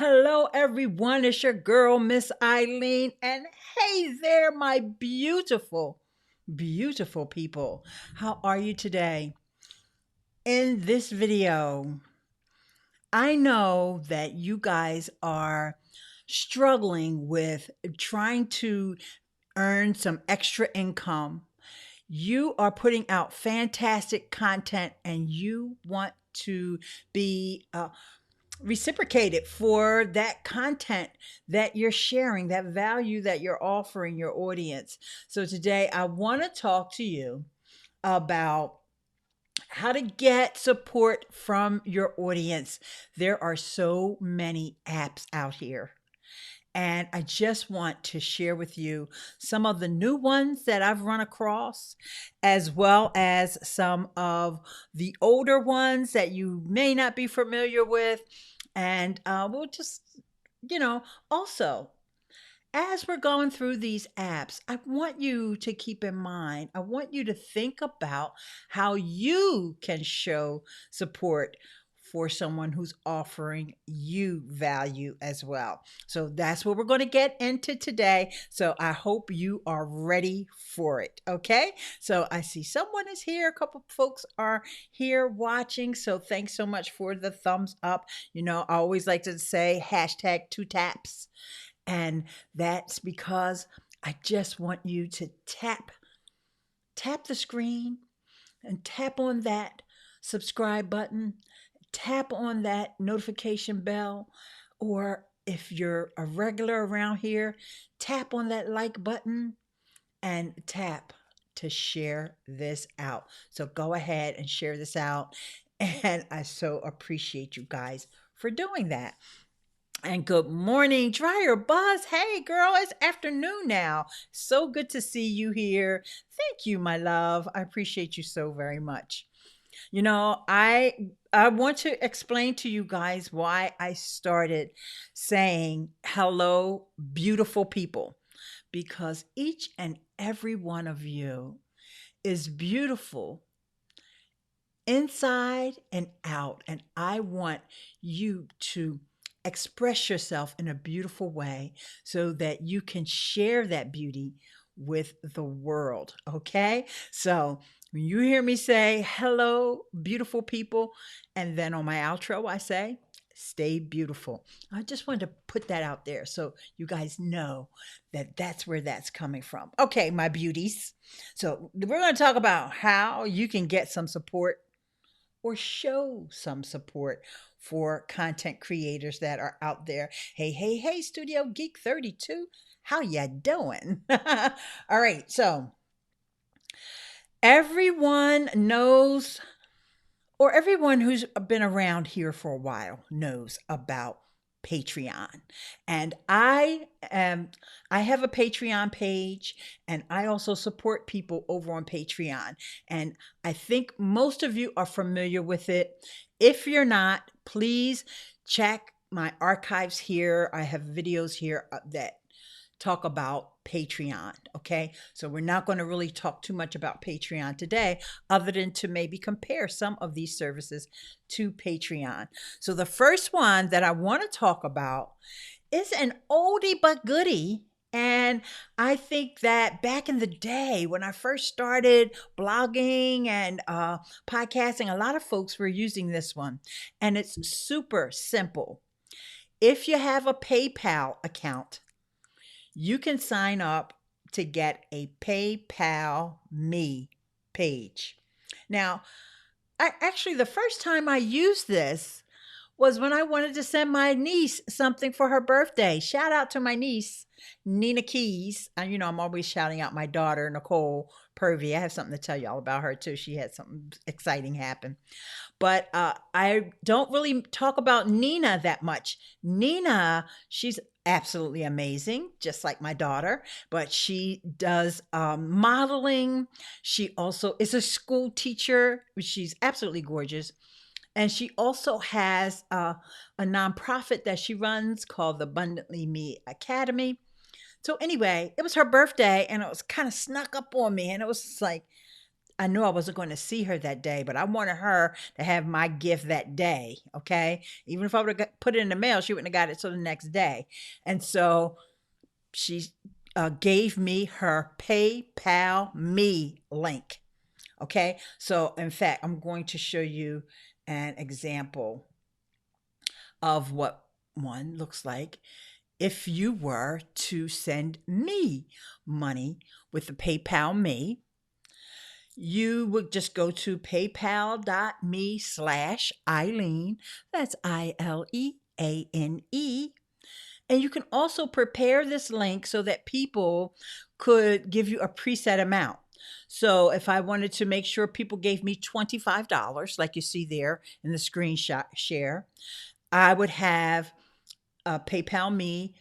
Hello, everyone. It's your girl, Miss Ileane. And hey there, my beautiful, beautiful people. How are you today? In this video, I know that you guys are struggling with trying to earn some extra income. You are putting out fantastic content and you want to be reciprocated for that content that you're sharing, that value that you're offering your audience. So today I want to talk to you about how to get support from your audience. There are so many apps out here. And I just want to share with you some of the new ones that I've run across, as well as some of the older ones that you may not be familiar with. And we'll just, you know, also, as we're going through these apps, I want you to keep in mind, I want you to think about how you can show support for someone who's offering you value as well. So that's what we're going to get into today. So I hope you are ready for it. Okay. So I see someone is here. A couple folks are here watching. So thanks so much for the thumbs up. I always like to say hashtag 2 taps. And that's because I just want you to tap the screen and tap on that subscribe button, tap on that notification bell, or if you're a regular around here, tap on that like button and tap to share this out. So go ahead and share this out. And I so appreciate you guys for doing that. And good morning, Dryer Buzz. Hey, girl, it's afternoon now. So good to see you here. Thank you, my love. I appreciate you so very much. I want to explain to you guys why I started saying hello, beautiful people, because each and every one of you is beautiful inside and out, and I want you to express yourself in a beautiful way so that you can share that beauty with the world. Okay. So when you hear me say, hello, beautiful people, and then on my outro, I say, stay beautiful. I just wanted to put that out there so you guys know that that's where that's coming from. Okay, my beauties. So we're going to talk about how you can get some support or show some support for content creators that are out there. Hey, hey, hey, Studio Geek 32, how ya doing? All right, so everyone knows, or everyone who's been around here for a while knows about Patreon. And I have a Patreon page, and I also support people over on Patreon. And I think most of you are familiar with it. If you're not, please check my archives here. I have videos here that talk about Patreon. Okay. So we're not going to really talk too much about Patreon today, other than to maybe compare some of these services to Patreon. So the first one that I want to talk about is an oldie but goodie. And I think that back in the day when I first started blogging and podcasting, a lot of folks were using this one. And it's super simple. If you have a PayPal account, you can sign up to get a PayPal Me page. Now, the first time I used this was when I wanted to send my niece something for her birthday. Shout out to my niece, Nina Keys. And I'm always shouting out my daughter, Nicole Purvey. I have something to tell y'all about her too. She had something exciting happen. But I don't really talk about Nina that much. Nina, she's absolutely amazing, just like my daughter, but she does modeling. She also is a school teacher. She's absolutely gorgeous. And she also has a nonprofit that she runs called the Abundantly Me Academy. So anyway, it was her birthday and it was kind of snuck up on me. And it was like, I knew I wasn't going to see her that day, but I wanted her to have my gift that day. Okay. Even if I would have put it in the mail, she wouldn't have got it till the next day. And so she gave me her PayPal me link. Okay. So, in fact, I'm going to show you an example of what one looks like if you were to send me money with the PayPal me. You would just go to paypal.me/Ileane. That's Ileane. And you can also prepare this link so that people could give you a preset amount. So if I wanted to make sure people gave me $25, like you see there in the screenshot share, I would have PayPal me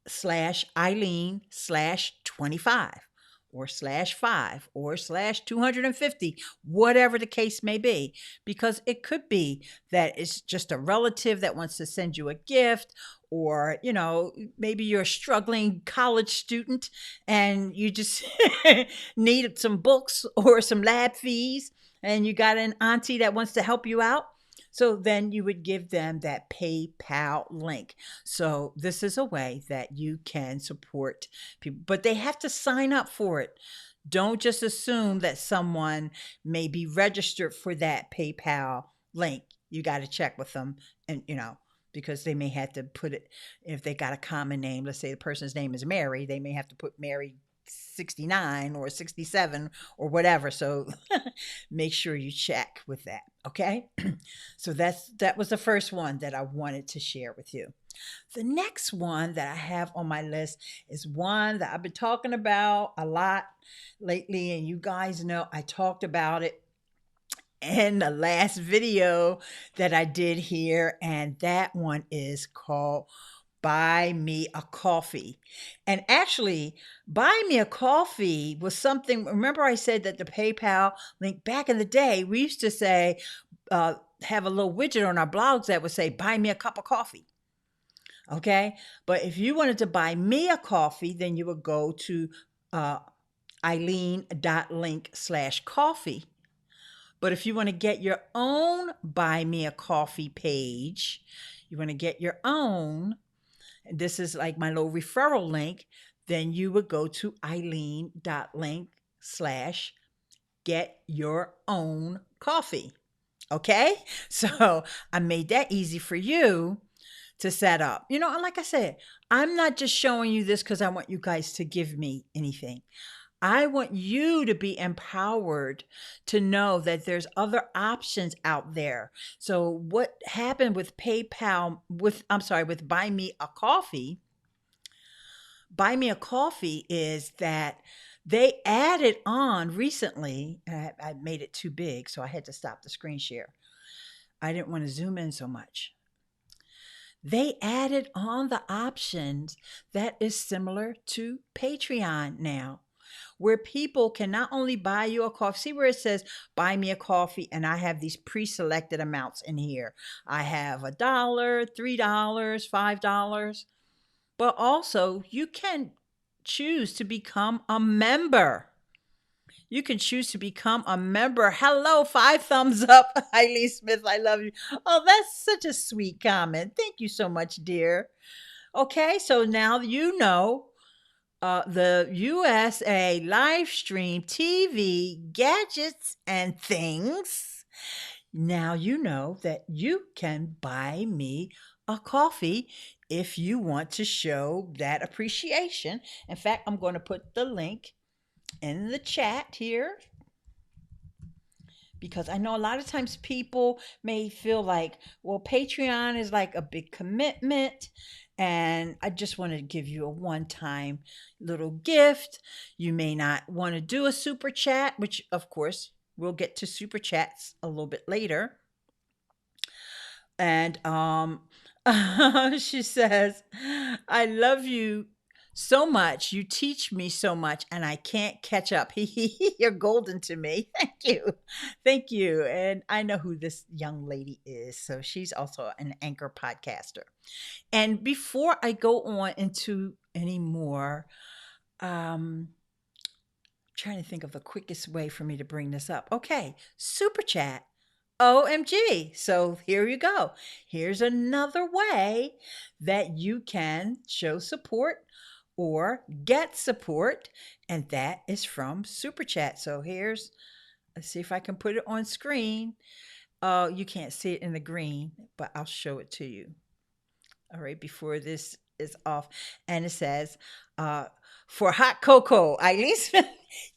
/Ileane/25 or /5 or /250, whatever the case may be, because it could be that it's just a relative that wants to send you a gift, or maybe you're a struggling college student and you just need some books or some lab fees, and you got an auntie that wants to help you out. So then you would give them that PayPal link. So this is a way that you can support people, but they have to sign up for it. Don't just assume that someone may be registered for that PayPal link. You got to check with them, and because they may have to put it, if they got a common name. Let's say the person's name is Mary, they may have to put Mary 69 or 67 or whatever. So make sure you check with that. Okay. So that was the first one that I wanted to share with you. The next one that I have on my list is one that I've been talking about a lot lately, and you guys know I talked about it in the last video that I did here, and that one is called Buy Me a Coffee. And actually, Buy Me a Coffee was something. Remember, I said that the PayPal link back in the day, we used to say, have a little widget on our blogs that would say, Buy me a cup of coffee. Okay. But if you wanted to buy me a coffee, then you would go to Ileane.link/coffee. But if you want to get your own Buy Me a Coffee page, you want to get your own, this is like my little referral link, then you would go to Ileane.link/get your own coffee. Okay. So I made that easy for you to set up. And like I said, I'm not just showing you this because I want you guys to give me anything. I want you to be empowered to know that there's other options out there. So what happened with PayPal, with Buy Me a Coffee, is that they added on recently, and I made it too big, so I had to stop the screen share. I didn't want to zoom in so much. They added on the options that is similar to Patreon now, where people can not only buy you a coffee, see where it says buy me a coffee, and I have these pre-selected amounts in here. I have $1, $3, $5, but also you can choose to become a member. You can choose to become a member. Hello, 5 thumbs up. Ileane Smith, I love you. Oh, that's such a sweet comment. Thank you so much, dear. Okay, so now you know the USA live stream TV gadgets and things. Now you know that you can buy me a coffee if you want to show that appreciation. In fact, I'm going to put the link in the chat here, because I know a lot of times people may feel like, well, Patreon is like a big commitment, and I just want to give you a one-time little gift. You may not want to do a super chat, which of course we'll get to super chats a little bit later. And she says, I love you so much. You teach me so much, and I can't catch up. You're golden to me. Thank you. Thank you. And I know who this young lady is. So she's also an anchor podcaster. And before I go on into any more, Trying to think of the quickest way for me to bring this up. Okay, super chat. OMG. So here you go. Here's another way that you can show support or get support, and that is from super chat. So let's see if I can put it on screen. You can't see it in the green, but I'll show it to you. All right, before this is off. And it says, uh, for hot cocoa, Eileen Smith.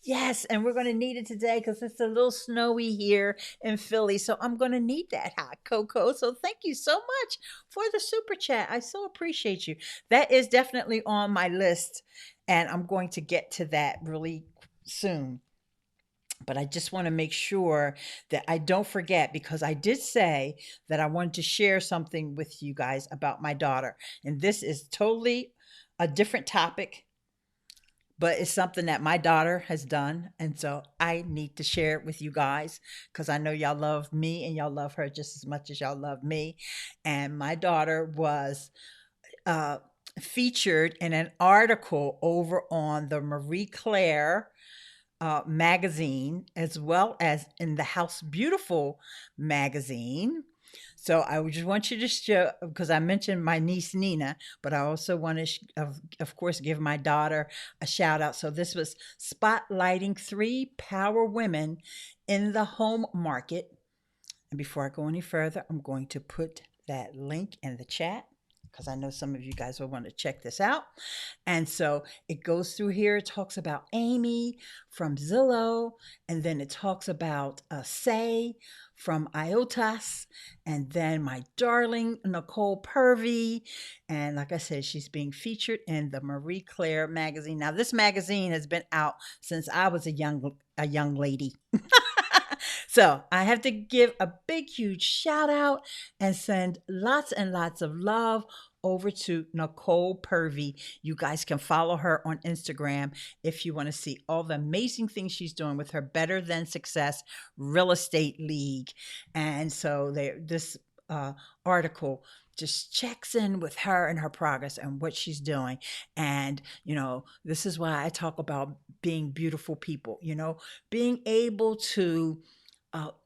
Yes, and we're going to need it today because it's a little snowy here in Philly. So I'm going to need that hot cocoa. So thank you so much for the super chat. I so appreciate you. That is definitely on my list, and I'm going to get to that really soon. But I just want to make sure that I don't forget, because I did say that I wanted to share something with you guys about my daughter. And this is totally a different topic, but it's something that my daughter has done. And so I need to share it with you guys because I know y'all love me and y'all love her just as much as y'all love me. And my daughter was uh, featured in an article over on the Marie Claire magazine, as well as in the House Beautiful magazine. So I just want you to show, because I mentioned my niece Nina, but I also want to, of course, give my daughter a shout out. So this was spotlighting 3 power women in the home market. And before I go any further, I'm going to put that link in the chat because I know some of you guys will want to check this out. And so it goes through here. It talks about Amy from Zillow, and then it talks about Say from IOTAS, and then my darling Nicole Purvey. And like I said, she's being featured in the Marie Claire magazine. Now, this magazine has been out since I was a young lady. So I have to give a big, huge shout out and send lots and lots of love over to Nicole Purvey. You guys can follow her on Instagram if you want to see all the amazing things she's doing with her Better Than Success Real Estate League. And so this article just checks in with her and her progress and what she's doing. And, this is why I talk about being beautiful people, being able to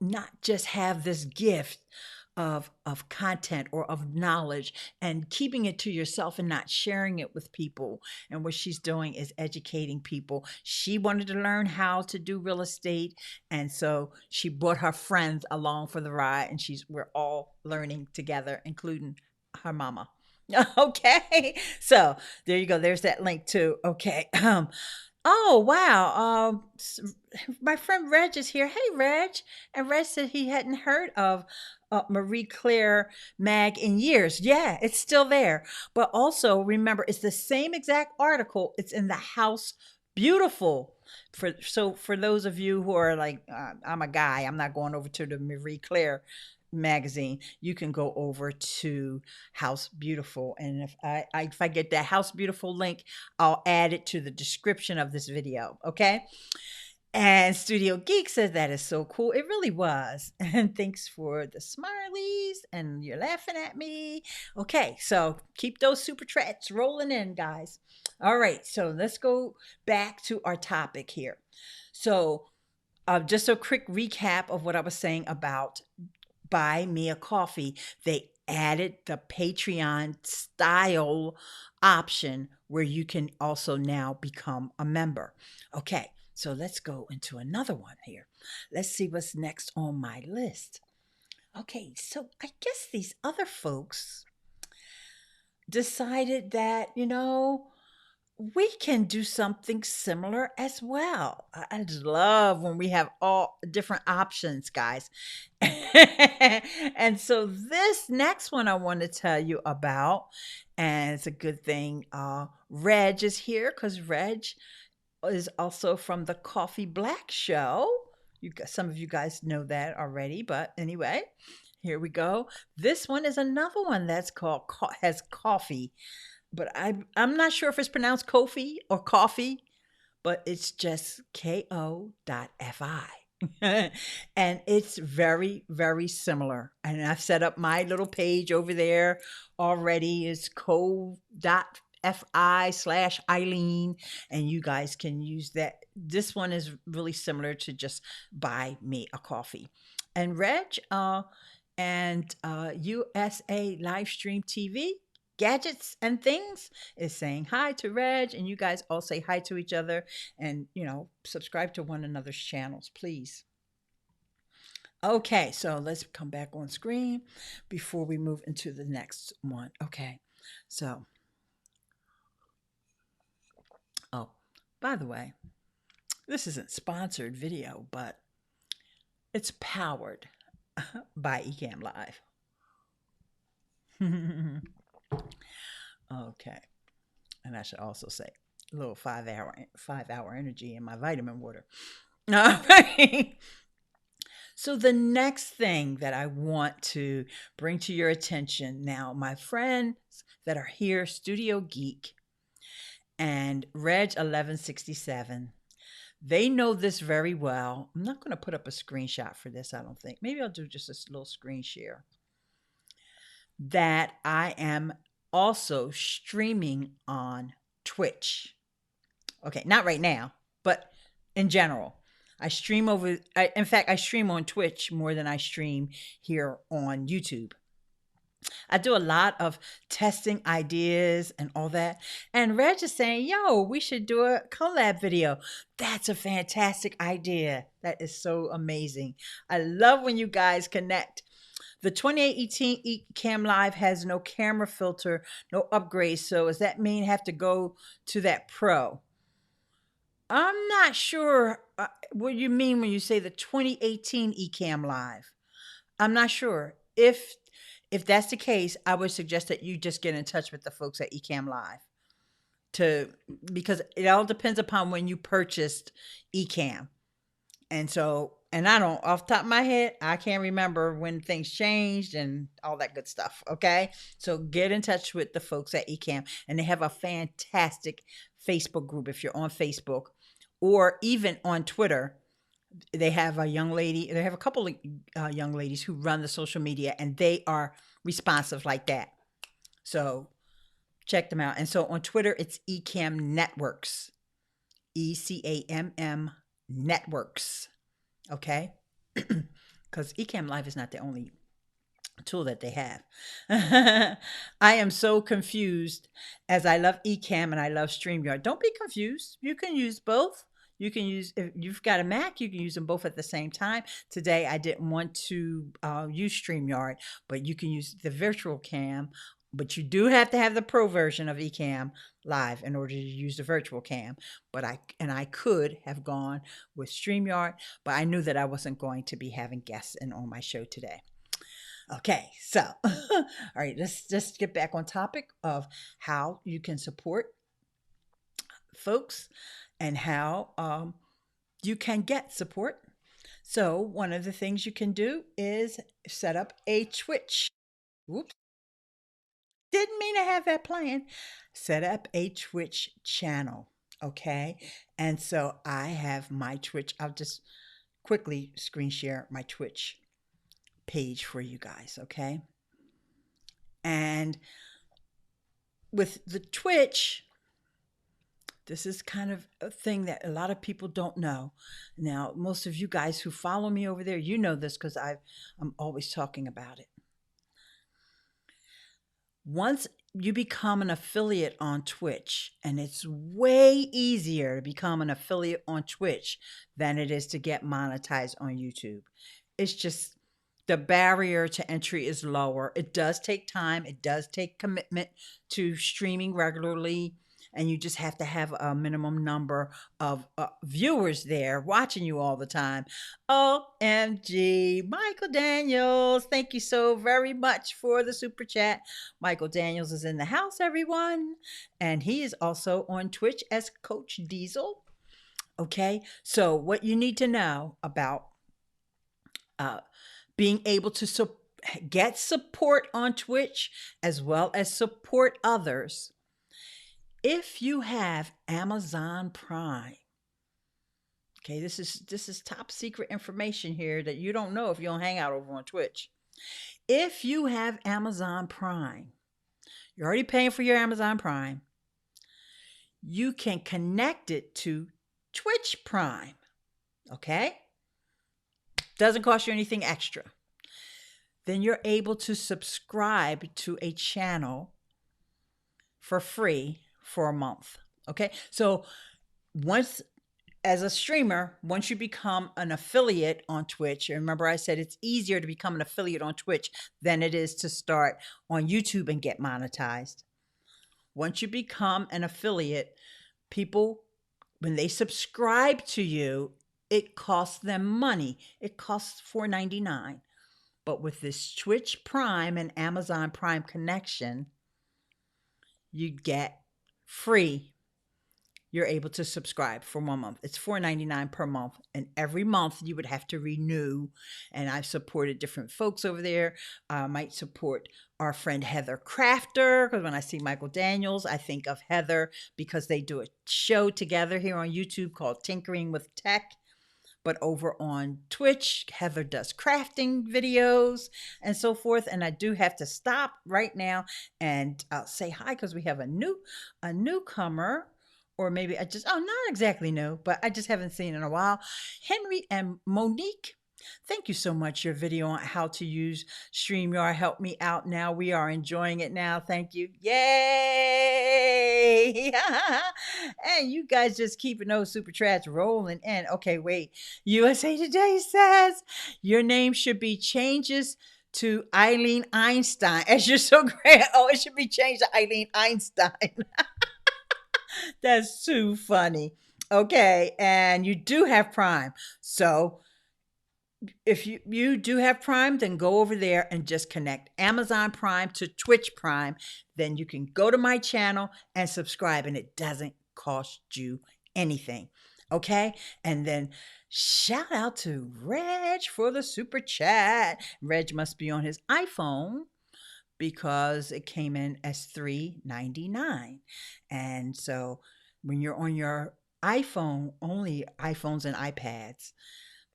not just have this gift of content or of knowledge and keeping it to yourself and not sharing it with people. And what she's doing is educating people. She wanted to learn how to do real estate, and so she brought her friends along for the ride, and we're all learning together, including her mama. Okay, so there you go. There's that link too. Okay. Oh, wow. My friend Reg is here. Hey, Reg. And Reg said he hadn't heard of Marie Claire Mag in years. Yeah, it's still there. But also remember, it's the same exact article. It's in the House Beautiful. For those of you who are like, I'm a guy, I'm not going over to the Marie Claire magazine, you can go over to House Beautiful, and if I get that House Beautiful link, I'll add it to the description of this video. Okay. And Studio Geek says that is so cool. It really was. And thanks for the smileys, and you're laughing at me. Okay, so keep those super chats rolling in, guys. All right, so let's go back to our topic here. So just a quick recap of what I was saying about Buy Me a Coffee. They added the Patreon style option where you can also now become a member. Okay, so let's go into another one here. Let's see what's next on my list. Okay, so I guess these other folks decided that, we can do something similar as well. I just love when we have all different options, guys. And so this next one I want to tell you about, and it's a good thing Reg is here, because Reg is also from the Coffee Black Show. Some of you guys know that already, but anyway, here we go. This one is another one that's called has coffee, but I'm not sure if it's pronounced Kofi or coffee, but it's just ko.fi. And it's very, very similar. And I've set up my little page over there already. It's ko.fi. FI/Ileane, and you guys can use that. This one is really similar to just buy me a coffee. And Reg, and USA Livestream TV, Gadgets and Things, is saying hi to Reg, and you guys all say hi to each other, and subscribe to one another's channels, please. Okay, so let's come back on screen before we move into the next one. Okay, so, oh, by the way, this isn't sponsored video, but it's powered by Ecamm Live. Okay, and I should also say a little 5 hour energy in my vitamin water. All right. So the next thing that I want to bring to your attention now, my friends that are here, Studio Geek and Reg 1167, they know this very well. I'm not going to put up a screenshot for this, I don't think. Maybe I'll do just a little screen share. That I am also streaming on Twitch. Okay, not right now, but in general. In fact, I stream on Twitch more than I stream here on YouTube. I do a lot of testing ideas and all that. And Reg is saying, yo, we should do a collab video. That's a fantastic idea. That is so amazing. I love when you guys connect. The 2018 Ecamm Live has no camera filter, no upgrades. So does that mean have to go to that Pro? I'm not sure what you mean when you say the 2018 Ecamm Live. I'm not sure. If that's the case, I would suggest that you just get in touch with the folks at Ecamm Live because it all depends upon when you purchased Ecamm. And I don't, off the top of my head, I can't remember when things changed and all that good stuff. Okay. So get in touch with the folks at Ecamm, and they have a fantastic Facebook group if you're on Facebook or even on Twitter. They have a couple of young ladies who run the social media, and they are responsive like that. So check them out. And so on Twitter, it's Ecamm Networks, ECAMM Networks. Okay. Because Ecamm Live is not the only tool that they have. I am so confused as I love Ecamm and I love StreamYard. Don't be confused. You can use both. You can use, if you've got a Mac, you can use them both at the same time. Today, I didn't want to use StreamYard, but you can use the virtual cam. But you do have to have the pro version of Ecamm Live in order to use the virtual cam. But I could have gone with StreamYard, but I knew that I wasn't going to be having guests in on my show today. Okay, so all right, let's just get back on topic of how you can support folks and how you can get support. So one of the things you can do is set up a Twitch. Oops. Didn't mean to have that plan. Set up a Twitch channel. Okay. And so I have my Twitch. I'll just quickly screen share my Twitch page for you guys. Okay. And with the Twitch, this is kind of a thing that a lot of people don't know. Now, most of you guys who follow me over there, you know this because I'm always talking about it. Once you become an affiliate on Twitch, and it's way easier to become an affiliate on Twitch than it is to get monetized on YouTube. It's just the barrier to entry is lower. It does take time. It does take commitment to streaming regularly. And you just have to have a minimum number of viewers there watching you all the time. OMG, Michael Daniels, thank you so very much for the super chat. Michael Daniels is in the house, everyone. And he is also on Twitch as Coach Diesel. Okay, so what you need to know about being able to get support on Twitch as well as support others. If you have Amazon Prime, okay, this is top secret information here that you don't know if you don't hang out over on Twitch. If you have Amazon Prime, you're already paying for your Amazon Prime. you can connect it to Twitch Prime. Okay? Doesn't cost you anything extra. Then you're able to subscribe to a channel for free for a month. Okay? So once as a streamer, once you become an affiliate on Twitch, and remember I said it's easier to become an affiliate on Twitch than it is to start on YouTube and get monetized. Once you become an affiliate, people, when they subscribe to you, it costs them money. It costs $4.99. But with this Twitch Prime and Amazon Prime connection, you get free. You're able to subscribe for 1 month. It's $4.99 per month. And every month you would have to renew. And I've supported different folks over there. I might support our friend Heather Crafter, because when I see Michael Daniels, I think of Heather because they do a show together here on YouTube called Tinkering with Tech. But over on Twitch, Heather does crafting videos and so forth. And I do have to stop right now and say hi because we have a newcomer. Or maybe not exactly new, but I just haven't seen in a while. Henry and Monique, thank you so much. Your video on how to use StreamYard helped me out now. We are enjoying it now. Thank you. Yay! And you guys just keeping those super chats rolling in. Okay, wait. USA Today says your name should be changes to Ileane Einstein. As you're so great. Oh, it should be changed to Ileane Einstein. That's too funny. Okay, and you do have Prime. So if you do have Prime, then go over there and just connect Amazon Prime to Twitch Prime. Then you can go to my channel and subscribe, and it doesn't cost you anything. Okay, and then shout out to Reg for the super chat. Reg must be on his iPhone because it came in as $3.99. And so when you're on your iPhone, only iPhones and iPads,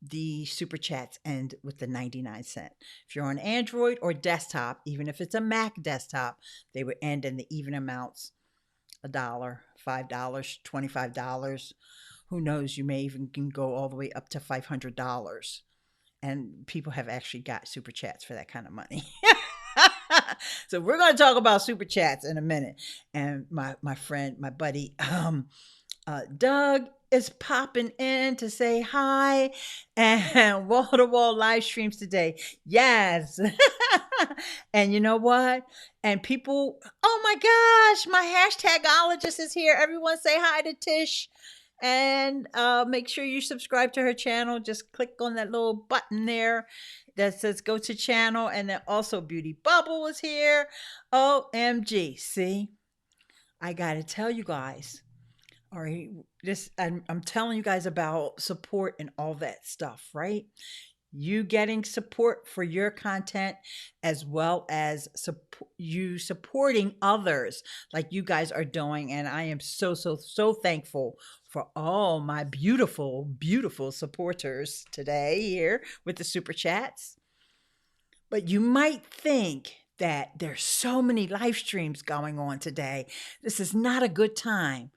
the super chats end with the 99¢. If you're on Android or desktop, even if it's a Mac desktop, they would end in the even amounts, $1, $5, $25. Who knows, you may even can go all the way up to $500. And people have actually got super chats for that kind of money. So we're going to talk about super chats in a minute. And my friend, my buddy, Doug is popping in to say hi and wall to wall live streams today. Yes. And you know what? And people, oh my gosh, my hashtagologist is here. Everyone say hi to Tish. And make sure you subscribe to her channel. Just click on that little button there that says go to channel. And then also Beauty Bubble is here. OMG. See, I got to tell you guys. All right, I'm telling you guys about support and all that stuff, right? You getting support for your content as well as you supporting others like you guys are doing. And I am so thankful for all my beautiful, beautiful supporters today here with the super chats. But you might think that there's so many live streams going on today. This is not a good time,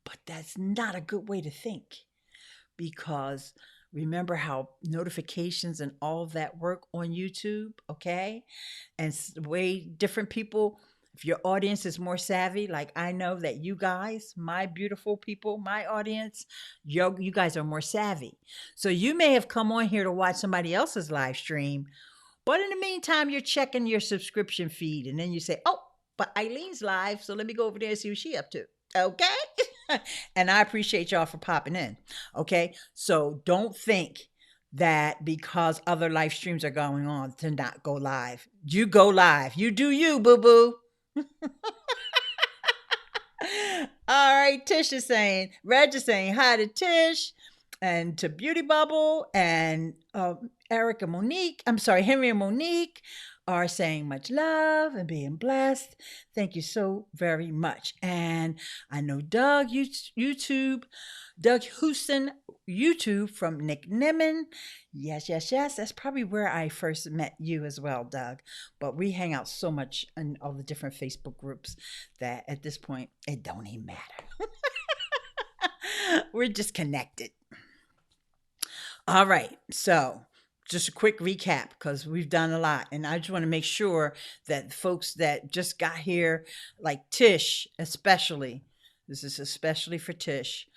but that's not a good way to think, because remember how notifications and all of that work on YouTube, okay? And the way different people, if your audience is more savvy, like I know that you guys, my beautiful people, my audience, you guys are more savvy. So you may have come on here to watch somebody else's live stream, but in the meantime, you're checking your subscription feed, and then you say, oh, but Ileane's live, so let me go over there and see what she's up to, okay? And I appreciate y'all for popping in. Okay. So don't think that because other live streams are going on to not go live. You go live. You do you, boo boo. All right. Tish is saying, Reg is saying hi to Tish and to Beauty Bubble, and Eric and Monique. I'm sorry, Henry and Monique are saying much love and being blessed. Thank you so very much. And I know Doug Houston YouTube from Nick Nimmin. Yes. That's probably where I first met you as well, Doug. But we hang out so much in all the different Facebook groups that at this point, it don't even matter. We're just connected. All right. So, just a quick recap because we've done a lot. And I just want to make sure that folks that just got here, like Tish, especially, this is especially for Tish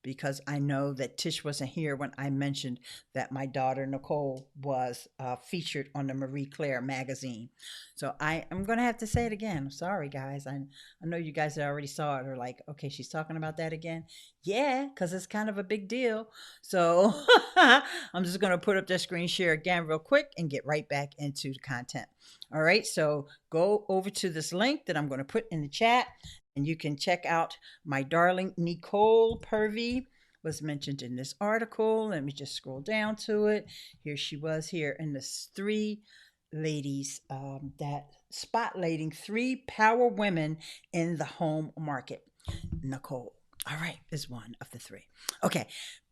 because I know that Tish wasn't here when I mentioned that my daughter Nicole was featured on the Marie Claire magazine. So I am going to have to say it again. I'm sorry, guys. I know you guys that already saw it are like, okay, she's talking about that again. Yeah, because it's kind of a big deal. So I'm just going to put up that screen share again real quick and get right back into the content. All right, so go over to this link that I'm going to put in the chat and you can check out my darling Nicole Purvey was mentioned in this article. Let me just scroll down to it. Here she was here in this three ladies that spotlighting three power women in the home market. Nicole, all right, is one of the three. Okay,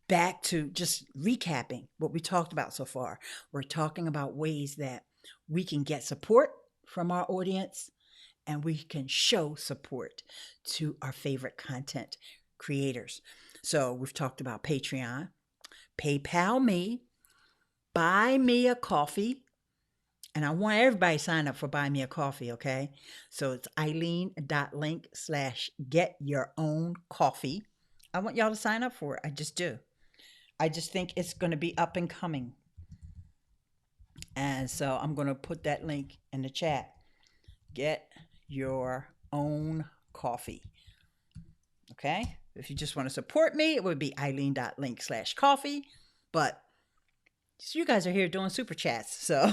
back to just recapping what we talked about so far. We're talking about ways that we can get support from our audience and we can show support to our favorite content creators. So we've talked about Patreon, PayPal me, buy me a coffee. And I want everybody to sign up for Buy Me a Coffee, okay? So it's Ileane.link/get your own coffee. I want y'all to sign up for it. I just do. I just think it's going to be up and coming. And so I'm going to put that link in the chat. Get your own coffee. Okay? If you just want to support me, it would be Ileane.link/coffee. But so you guys are here doing super chats. So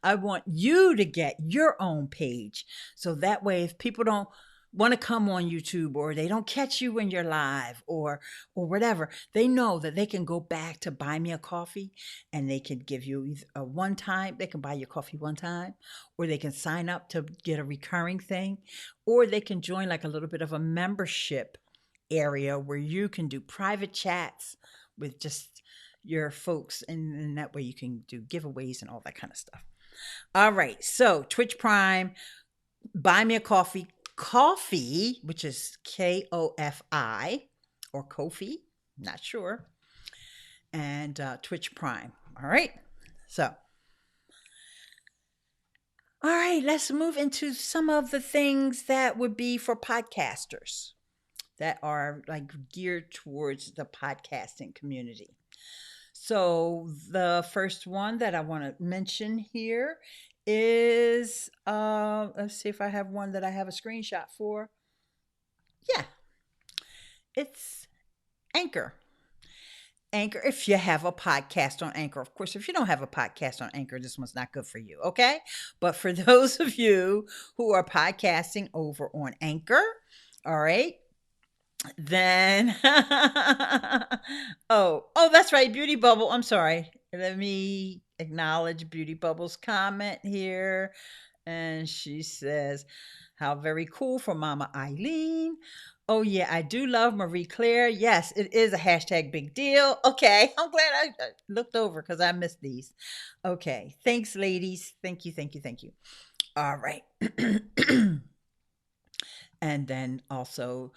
I want you to get your own page. So that way, if people don't want to come on YouTube or they don't catch you when you're live or whatever, they know that they can go back to Buy Me a Coffee and they can give you a one time, they can buy your coffee one time, or they can sign up to get a recurring thing, or they can join like a little bit of a membership area where you can do private chats with just your folks, and that way you can do giveaways and all that kind of stuff. All right, so Twitch Prime, Buy Me a Coffee, Coffee, which is KOFI or Kofi, not sure, and Twitch Prime. All right, so all right, let's move into some of the things that would be for podcasters that are like geared towards the podcasting community. So the first one that I want to mention here is let's see if I have one that I have a screenshot for. Yeah, it's Anchor. Anchor, if you have a podcast on Anchor. Of course, if you don't have a podcast on Anchor, this one's not good for you, okay? But for those of you who are podcasting over on Anchor, all right, then oh, that's right, Beauty Bubble. I'm sorry. Let me acknowledge Beauty Bubble's comment here. And she says, how very cool for Mama Ileane. Oh, yeah, I do love Marie Claire. Yes, it is a hashtag big deal. Okay, I'm glad I looked over because I missed these. Okay, thanks, ladies. Thank you, thank you, thank you. All right. And then also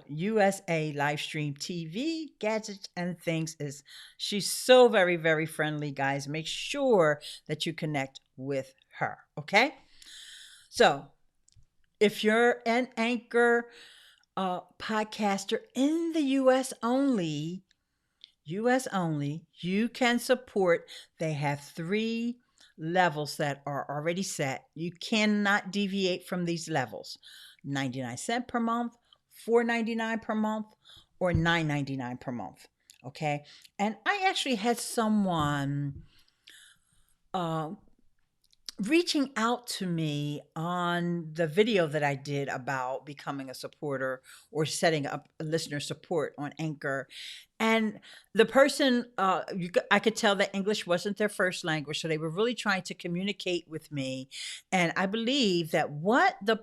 USA live stream TV gadgets and things is she's so very very friendly, guys. Make sure that you connect with her, okay? So if you're an Anchor podcaster in the US only, you can support. They have 3 levels that are already set. You cannot deviate from these levels. 99 cents per month, $4.99 per month, or $9.99 per month. Okay. And I actually had someone uh, reaching out to me on the video that I did about becoming a supporter or setting up listener support on Anchor. And the person, I could tell that English wasn't their first language. So they were really trying to communicate with me. And I believe that what the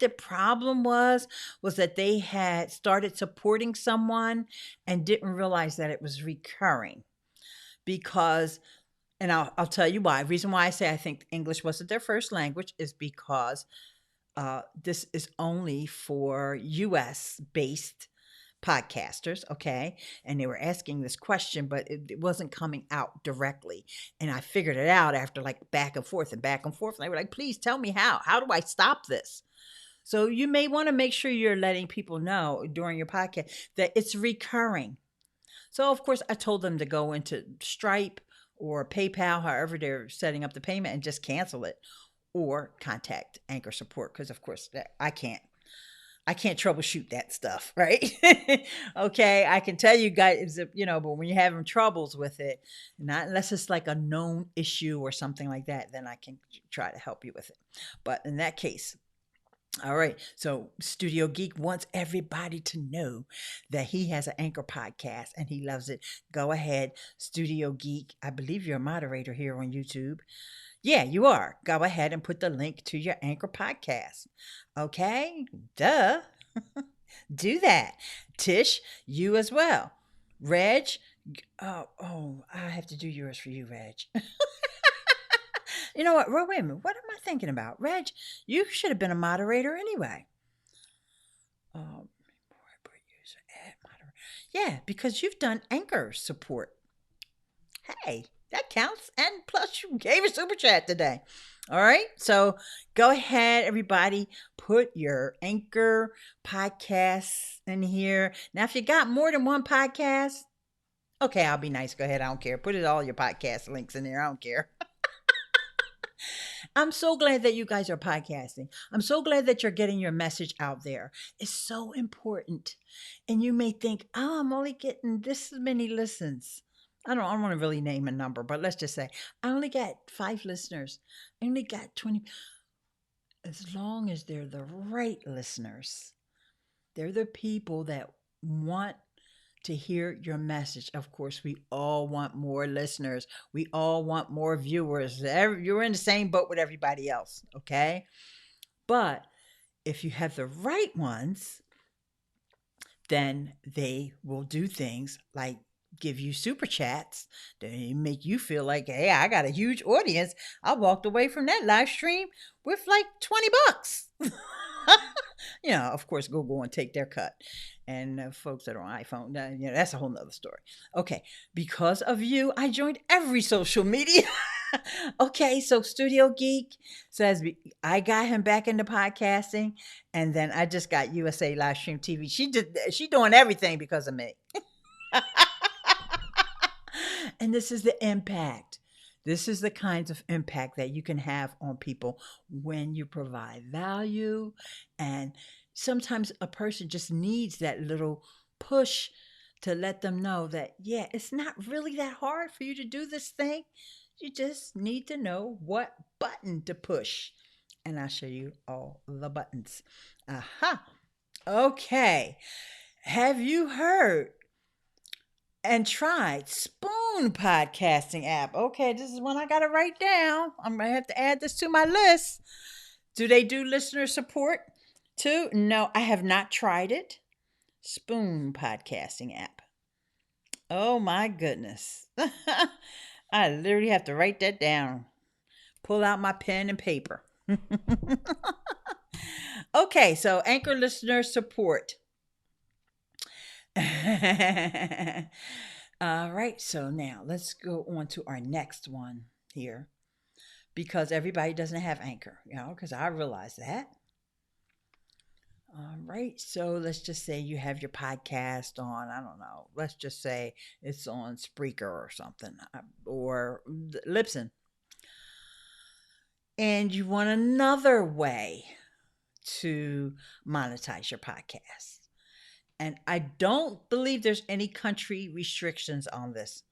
problem was that they had started supporting someone and didn't realize that it was recurring because, and I'll tell you why. The reason why I say I think English wasn't their first language is because this is only for US based podcasters, okay? And they were asking this question, but it wasn't coming out directly. And I figured it out after like back and forth and back and forth. And they were like, please tell me how. How do I stop this? So you may want to make sure you're letting people know during your podcast that it's recurring. So of course I told them to go into Stripe or PayPal, however they're setting up the payment, and just cancel it, or contact Anchor support, because of course I can't troubleshoot that stuff, right? Okay, I can tell you guys, but when you're having troubles with it, not unless it's like a known issue or something like that, then I can try to help you with it. But in that case, all right. So Studio Geek wants everybody to know that he has an Anchor podcast and he loves it. Go ahead, Studio Geek. I believe you're a moderator here on YouTube. Yeah, you are. Go ahead and put the link to your Anchor podcast. Okay? Duh. Do that. Tish, you as well. Reg, I have to do yours for you, Reg. You know what? Wait a minute. What am I thinking about? Reg, you should have been a moderator anyway. Yeah, because you've done Anchor support. Hey, that counts. And plus, you gave a super chat today. All right. So go ahead, everybody. Put your Anchor podcasts in here. Now, if you got more than one podcast, okay, I'll be nice. Go ahead. I don't care. Put it all your podcast links in there. I don't care. I'm so glad that you guys are podcasting. I'm so glad that you're getting your message out there. It's so important. And you may think, oh, I'm only getting this many listens. I don't want to really name a number, but let's just say I only got 5 listeners. I only got 20. As long as they're the right listeners, they're the people that want to hear your message. Of course, we all want more listeners. We all want more viewers. You're in the same boat with everybody else, okay? But if you have the right ones, then they will do things like give you super chats. They make you feel like, hey, I got a huge audience. I walked away from that live stream with like $20. Of course, Google and take their cut. And folks that are on iPhone, that's a whole nother story. Okay, because of you, I joined every social media. Okay, so Studio Geek says I got him back into podcasting, and then I just got USA Live Stream TV. She doing everything because of me. And this is the impact. This is the kinds of impact that you can have on people when you provide value. And sometimes a person just needs that little push to let them know that, yeah, it's not really that hard for you to do this thing. You just need to know what button to push. And I'll show you all the buttons. Aha. Okay. Have you heard and tried Spoon podcasting app? Okay, this is one I got to write down. I'm going to have to add this to my list. Do they do listener support too? No, I have not tried it. Spoon podcasting app. Oh my goodness. I literally have to write that down. Pull out my pen and paper. Okay, so Anchor listener support. All right, so now let's go on to our next one here, because everybody doesn't have Anchor, because I realize that. All right, so let's just say you have your podcast on, I don't know, let's just say it's on Spreaker or something, or Libsyn. And you want another way to monetize your podcast. And I don't believe there's any country restrictions on this.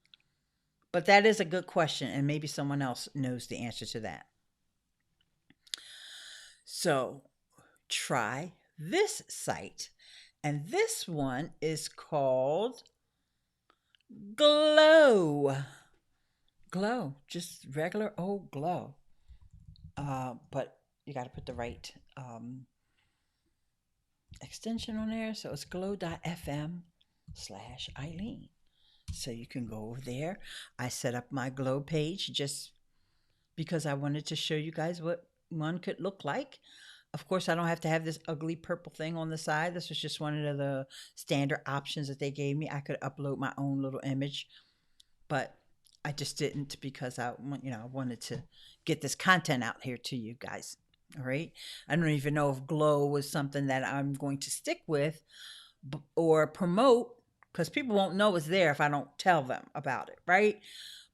But that is a good question, and maybe someone else knows the answer to that. So try this site. And this one is called Glow. Glow, just regular old Glow. But you got to put the right extension on there. So it's glow.fm/Ileane. So you can go over there. I set up my Glow page just because I wanted to show you guys what one could look like. Of course, I don't have to have this ugly purple thing on the side. This was just one of the standard options that they gave me. I could upload my own little image, but I just didn't because I wanted to get this content out here to you guys. All right. I don't even know if Glow was something that I'm going to stick with or promote because people won't know it's there if I don't tell them about it. Right.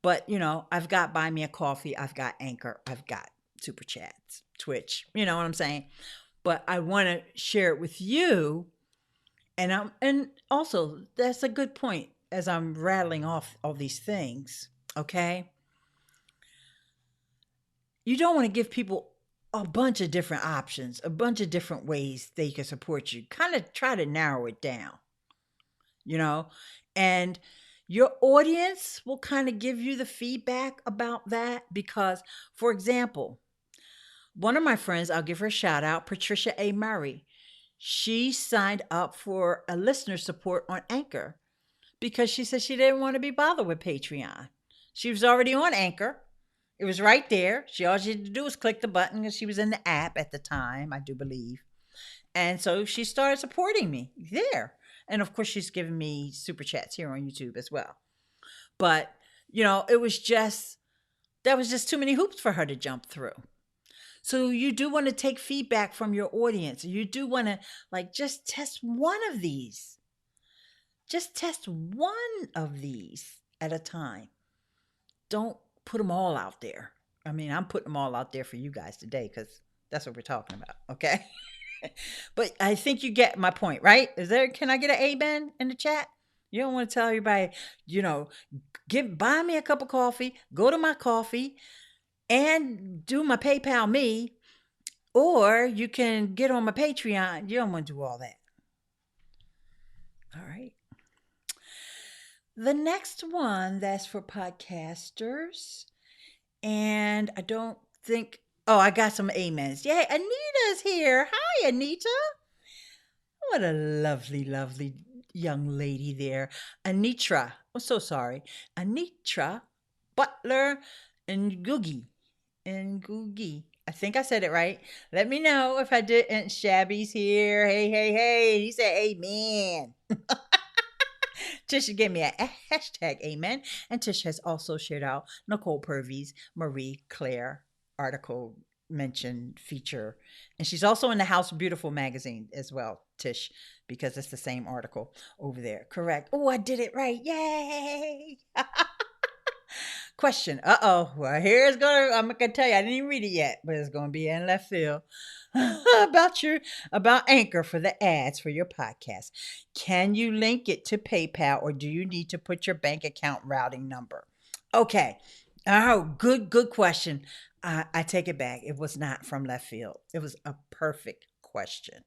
But, I've got Buy Me a Coffee, I've got Anchor, I've got Super Chats, Twitch. You know what I'm saying? But I want to share it with you. And also, that's a good point as I'm rattling off all these things. Okay. You don't want to give people a bunch of different options, a bunch of different ways they can support you. Kind of try to narrow it down, you know? And your audience will kind of give you the feedback about that because, for example, one of my friends, I'll give her a shout out, Patricia A. Murray. She signed up for a listener support on Anchor because she said she didn't want to be bothered with Patreon. She was already on Anchor. It was right there. All she had to do was click the button because she was in the app at the time, I do believe. And so she started supporting me there. And of course, she's giving me super chats here on YouTube as well. But, it was that was just too many hoops for her to jump through. So you do want to take feedback from your audience. You do want to just test one of these. Just test one of these at a time. Don't put them all out there. I mean, I'm putting them all out there for you guys today because that's what we're talking about. Okay. But I think you get my point, right? Can I get an amen in the chat? You don't want to tell everybody, buy me a cup of coffee, go to my coffee and do my PayPal me, or you can get on my Patreon. You don't want to do all that. All right. The next one that's for podcasters, and I don't think, I got some amens. Yay, Anita's here. Hi, Anita. What a lovely, lovely young lady there. Anitra. I'm so sorry. Anitra Butler and Googie. I think I said it right. Let me know if I didn't. Shabby's here. Hey, hey, hey. He said amen. Tisha gave me a hashtag amen. And Tish has also shared out Nicole Purvey's Marie Claire article mention feature. And she's also in the House Beautiful magazine as well, Tish, because it's the same article over there. Correct. Oh, I did it right. Yay. Question. Well, I'm gonna tell you, I didn't even read it yet, but it's gonna be in left field. about Anchor for the ads for your podcast. Can you link it to PayPal or do you need to put your bank account routing number? Okay. Oh, good question. I take it back. It was not from left field. It was a perfect question.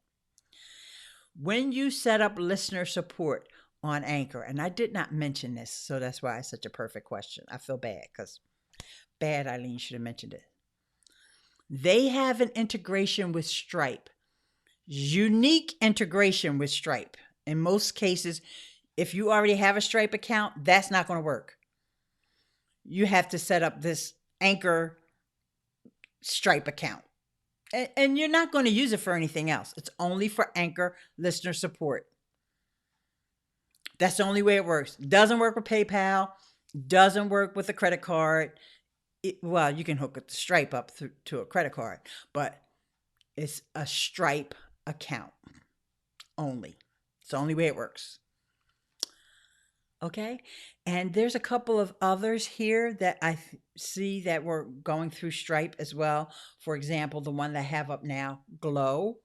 When you set up listener support on Anchor, and I did not mention this, so that's why it's such a perfect question. I feel bad because Ileane should have mentioned it. They have an integration with Stripe, unique integration with Stripe. In most cases, if you already have a Stripe account, that's not going to work. You have to set up this Anchor Stripe account. And you're not going to use it for anything else. It's only for Anchor listener support. That's the only way it works. Doesn't work with PayPal. Doesn't work with a credit card. You can hook the Stripe up to a credit card, but it's a Stripe account only. It's the only way it works. Okay. And there's a couple of others here that I see that were going through Stripe as well. For example, the one that I have up now, Glow.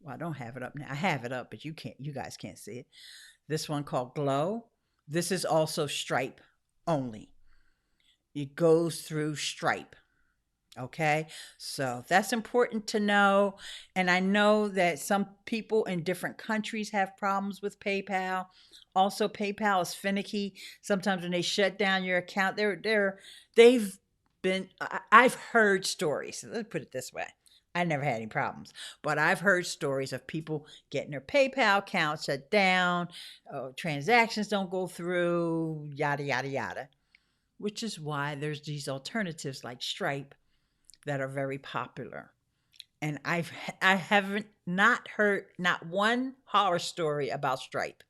Well, I don't have it up now. I have it up, but you guys can't see it. This one called Glow. This is also Stripe only. It goes through Stripe. Okay, so that's important to know. And I know that some people in different countries have problems with PayPal. Also, PayPal is finicky. Sometimes when they shut down your account, I've heard stories. Let's put it this way. I never had any problems, but I've heard stories of people getting their PayPal account shut down, transactions don't go through, yada, yada, yada, which is why there's these alternatives like Stripe that are very popular. And I haven't not heard not one horror story about Stripe.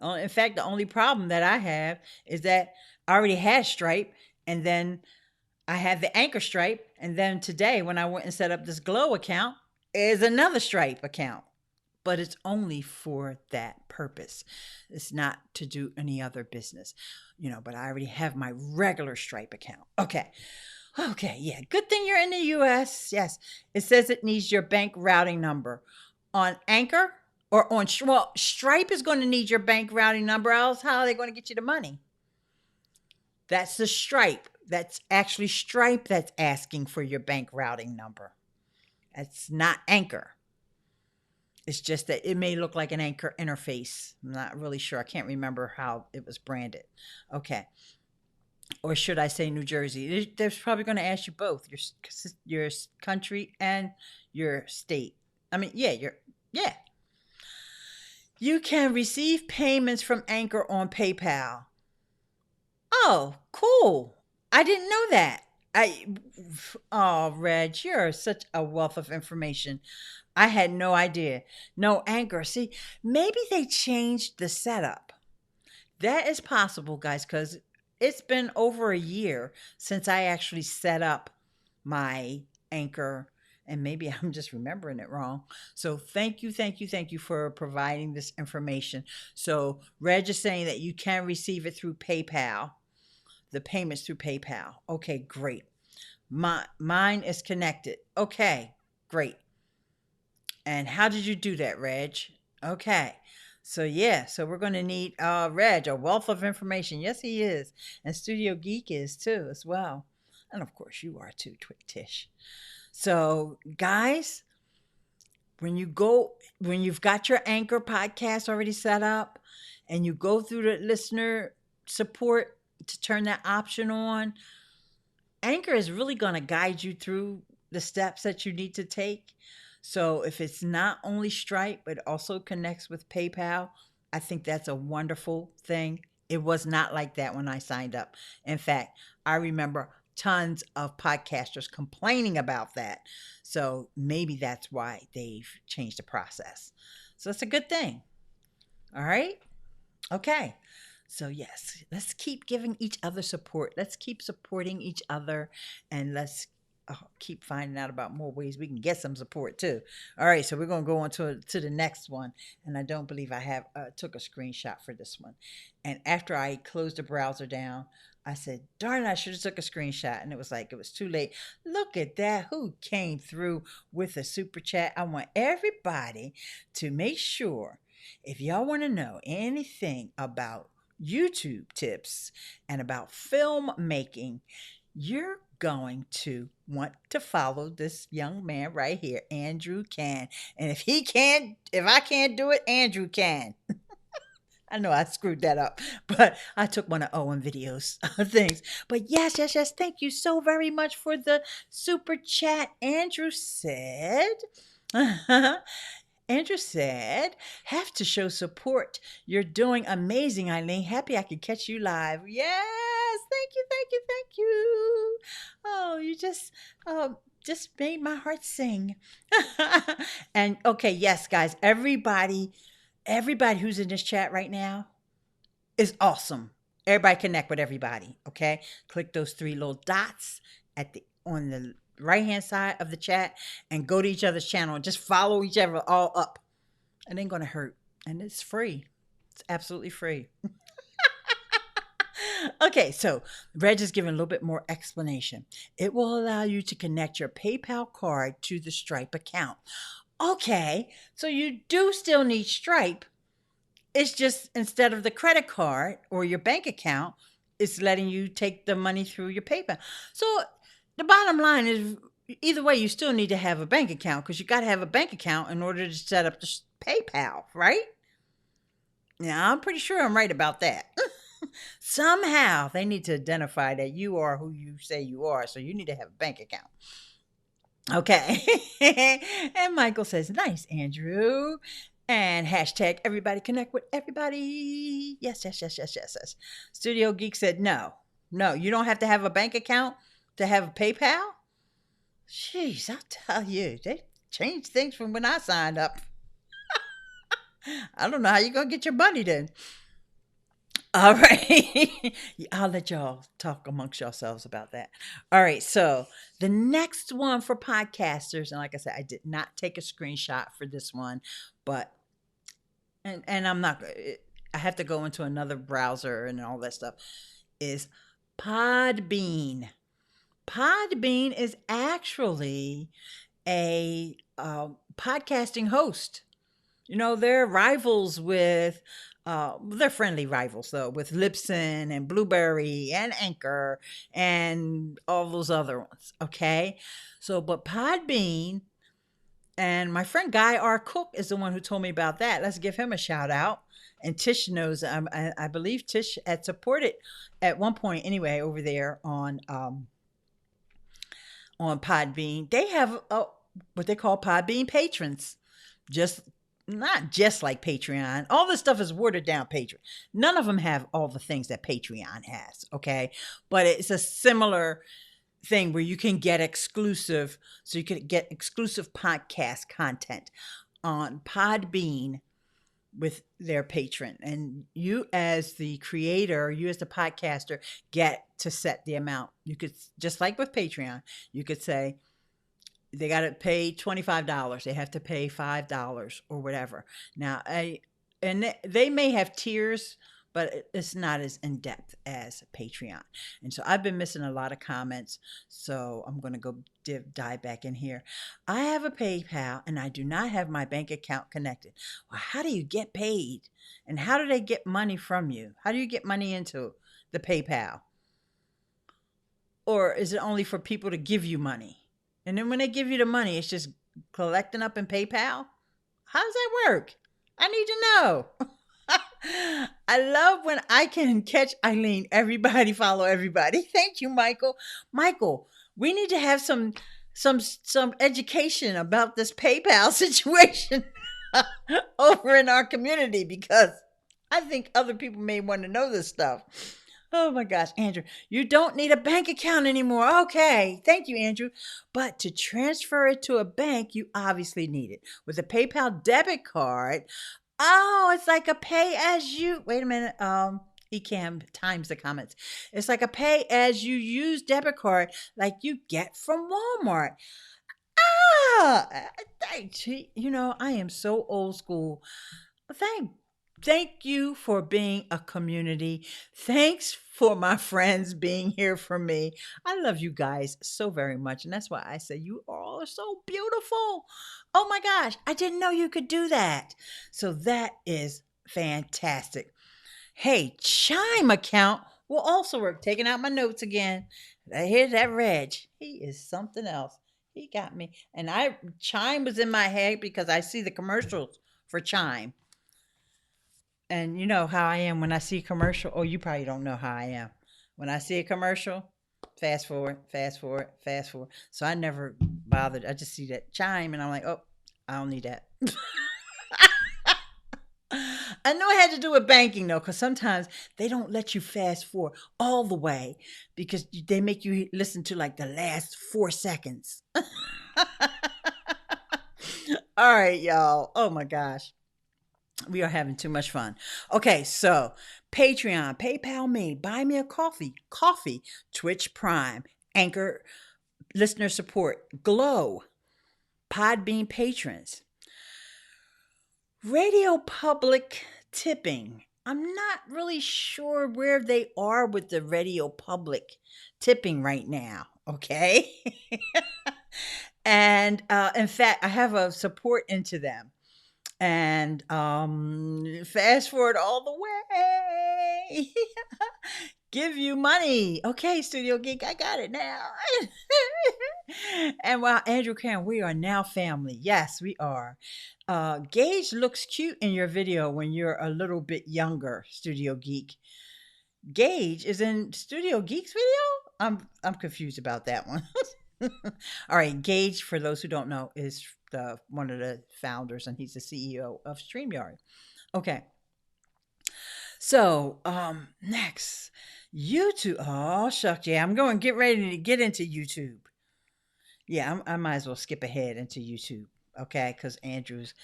In fact, the only problem that I have is that I already had Stripe, and then I had the Anchor Stripe, and then today when I went and set up this Glow account, is another Stripe account. But it's only for that purpose. It's not to do any other business, but I already have my regular Stripe account. Okay. Okay, yeah. Good thing you're in the US. Yes. It says it needs your bank routing number on Anchor or on well, Stripe is going to need your bank routing number, else how are they going to get you the money? That's the Stripe. That's actually Stripe that's asking for your bank routing number. That's not Anchor. It's just that it may look like an Anchor interface. I'm not really sure. I can't remember how it was branded. Okay. Or should I say New Jersey? They're probably going to ask you both, your country and your state. I mean, yeah. You can receive payments from Anchor on PayPal. Oh, cool. I didn't know that. Oh, Reg, you're such a wealth of information. I had no idea. No, Anchor. See, maybe they changed the setup. That is possible, guys, because it's been over a year since I actually set up my Anchor, and maybe I'm just remembering it wrong. So thank you for providing this information. So Reg is saying that you can receive it through PayPal, the payments through PayPal. Okay, great. Mine is connected. Okay, great. And how did you do that, Reg? Okay. So we're going to need Reg, a wealth of information. Yes, he is. And Studio Geek is too, as well. And of course, you are too, Tish. So, guys, when you've got your Anchor podcast already set up and you go through the listener support to turn that option on, Anchor is really going to guide you through the steps that you need to take. So if it's not only Stripe, but also connects with PayPal, I think that's a wonderful thing. It was not like that when I signed up. In fact, I remember tons of podcasters complaining about that. So maybe that's why they've changed the process. So it's a good thing. All right. Okay. So yes, let's keep giving each other support. Let's keep supporting each other, and let's keep finding out about more ways we can get some support too. All right, so we're going to go on to the next one, and I don't believe I have took a screenshot for this one. And after I closed the browser down, I said, darn, I should have took a screenshot. And it was too late. Look at that. Who came through with a super chat? I want everybody to make sure, if y'all want to know anything about YouTube tips and about filmmaking, you're going to want to follow this young man right here, Andrew Can. And if I can't do it, Andrew can. I know I screwed that up, but I took one of Owen videos things. But yes. Thank you so very much for the super chat. Andrew said, have to show support. You're doing amazing, Ileane. Happy I could catch you live. Yes, thank you. Oh, you just made my heart sing. And okay, yes, guys, everybody who's in this chat right now is awesome. Everybody connect with everybody, okay? Click those three little dots on the right hand side of the chat and go to each other's channel and just follow each other all up. It ain't gonna hurt, and it's free. It's absolutely free. Okay, so Reg is giving a little bit more explanation. It will allow you to connect your PayPal card to the Stripe account. Okay, so you do still need Stripe. It's just instead of the credit card or your bank account, it's letting you take the money through your PayPal. So the bottom line is, either way, you still need to have a bank account, because you got to have a bank account in order to set up the PayPal, right? Yeah, I'm pretty sure I'm right about that. Somehow they need to identify that you are who you say you are, so you need to have a bank account. Okay. And Michael says, nice, Andrew. And hashtag everybody connect with everybody. Yes. Studio Geek said, no, you don't have to have a bank account to have a PayPal. Jeez, I tell you, they changed things from when I signed up. I don't know how you're gonna get your money then. All right. I'll let y'all talk amongst yourselves about that. All right. So the next one for podcasters, and like I said, I did not take a screenshot for this one, but and I'm not. I have to go into another browser and all that stuff. Is Podbean. Podbean is actually a podcasting host. You know, they're rivals with, they're friendly rivals though, with Libsyn and Blueberry and Anchor and all those other ones. Okay. So, but Podbean, and my friend Guy R. Cook is the one who told me about that. Let's give him a shout out. And Tish knows, I believe Tish had supported at one point anyway over there on Podbean. They have what they call Podbean patrons, just not just like Patreon. All this stuff is watered down Patreon. None of them have all the things that Patreon has, okay? But it's a similar thing where you can get exclusive, so you can get exclusive podcast content on Podbean with their patron. And you as the creator, you as the podcaster get to set the amount. You could, just like with Patreon, you could say, they got to pay $25. They have to pay $5 or whatever. Now, they may have tiers, but it's not as in depth as Patreon. And so I've been missing a lot of comments. So I'm going to go dive back in here. I have a PayPal and I do not have my bank account connected. Well, how do you get paid? And how do they get money from you? How do you get money into the PayPal? Or is it only for people to give you money? And then when they give you the money, it's just collecting up in PayPal? How does that work? I need to know. I love when I can catch Ileane. Everybody follow everybody. Thank you, Michael. Michael, we need to have some education about this PayPal situation over in our community because I think other people may want to know this stuff. Oh my gosh, Andrew, you don't need a bank account anymore. Okay, thank you, Andrew. But to transfer it to a bank, you obviously need it. With a PayPal debit card, oh, it's like a pay as you. Wait a minute. Ecamm times the comments. It's like a pay as you use debit card, like you get from Walmart. Ah, you know, I am so old school. Thank thank you for being a community. Thanks for my friends being here for me. I love you guys so very much. And that's why I say you all are so beautiful. Oh my gosh, I didn't know you could do that. So that is fantastic. Hey, Chime account will also work. Taking out my notes again. Here's that Reg. He is something else. He got me. And Chime was in my head because I see the commercials for Chime. And you know how I am when I see a commercial. Oh, you probably don't know how I am. When I see a commercial, fast forward, fast forward, fast forward. So I never bothered. I just see that Chime and I'm like, oh, I don't need that. I know it had to do with banking though, because sometimes they don't let you fast forward all the way because they make you listen to like the last 4 seconds. All right, y'all. Oh my gosh. We are having too much fun. Okay, so Patreon, PayPal me, buy me a coffee, Twitch Prime, Anchor, listener support, Glow, Podbean patrons, Radio Public tipping. I'm not really sure where they are with the Radio Public tipping right now. Okay. And in fact, I have a support into them. And fast forward all the way. Give you money. Okay, Studio Geek, I got it now. And while Andrew can, we are now family. Yes, we are. Gage looks cute in your video when you're a little bit younger, Studio Geek. Gage is in Studio Geek's video? I'm confused about that one. All right, Gage, for those who don't know, is one of the founders, and he's the CEO of StreamYard. Okay, so next, YouTube. Oh shucks, yeah, I'm going to get ready to get into YouTube. Yeah, I might as well skip ahead into YouTube, okay? Because Andrew's,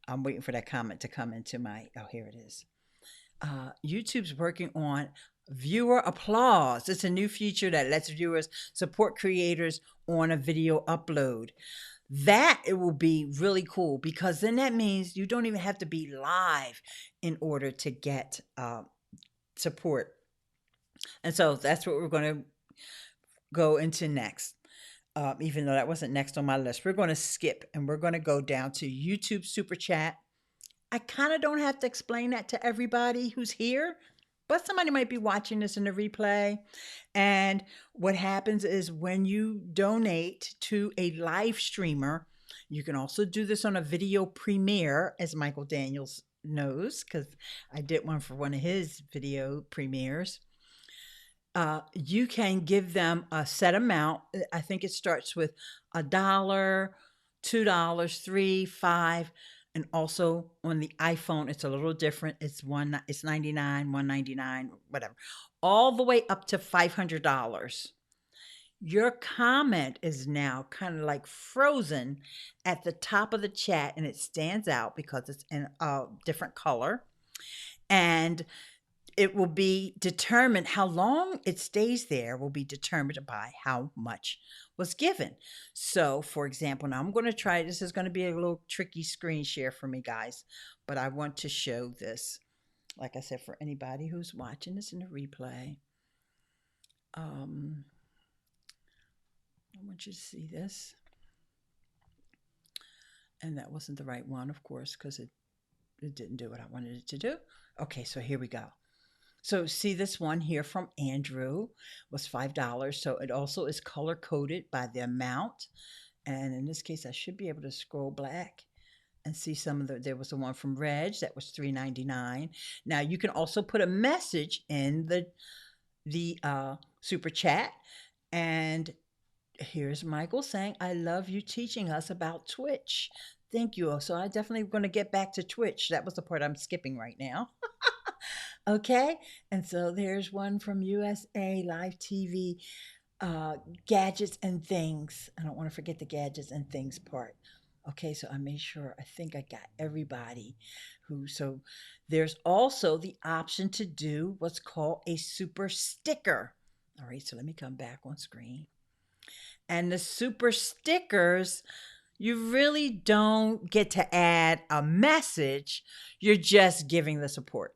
I'm waiting for that comment to come into my, oh, here it is. YouTube's working on viewer applause. It's a new feature that lets viewers support creators on a video upload. That it will be really cool because then that means you don't even have to be live in order to get support. And so that's what we're going to go into next. Even though that wasn't next on my list, we're going to skip and we're going to go down to YouTube Super Chat. I kind of don't have to explain that to everybody who's here, but somebody might be watching this in the replay. And what happens is when you donate to a live streamer, you can also do this on a video premiere, as Michael Daniels knows, because I did one for one of his video premieres. You can give them a set amount. I think it starts with $1, $2, 3, 5, and also on the iPhone, it's a little different. It's 99, 199, whatever, all the way up to $500. Your comment is now kind of like frozen at the top of the chat, and it stands out because it's in a different color. And it will be determined how long it stays there will be determined by how much was given. So, for example, now I'm going to try, this is going to be a little tricky screen share for me, guys, but I want to show this. Like I said, for anybody who's watching this in the replay, I want you to see this. And that wasn't the right one, of course, because it didn't do what I wanted it to do. Okay, so here we go. So see this one here from Andrew was $5. So it also is color coded by the amount. And in this case, I should be able to scroll back and see some of there was the one from Reg that was $3.99. Now you can also put a message in the super chat. And here's Michael saying, I love you teaching us about Twitch. Thank you. So I definitely going to get back to Twitch. That was the part I'm skipping right now. Okay, and so there's one from USA Live TV, gadgets and things. I don't want to forget the gadgets and things part. Okay, so I made sure, I think I got everybody so there's also the option to do what's called a super sticker. All right, so let me come back on screen. And the super stickers, you really don't get to add a message, you're just giving the support.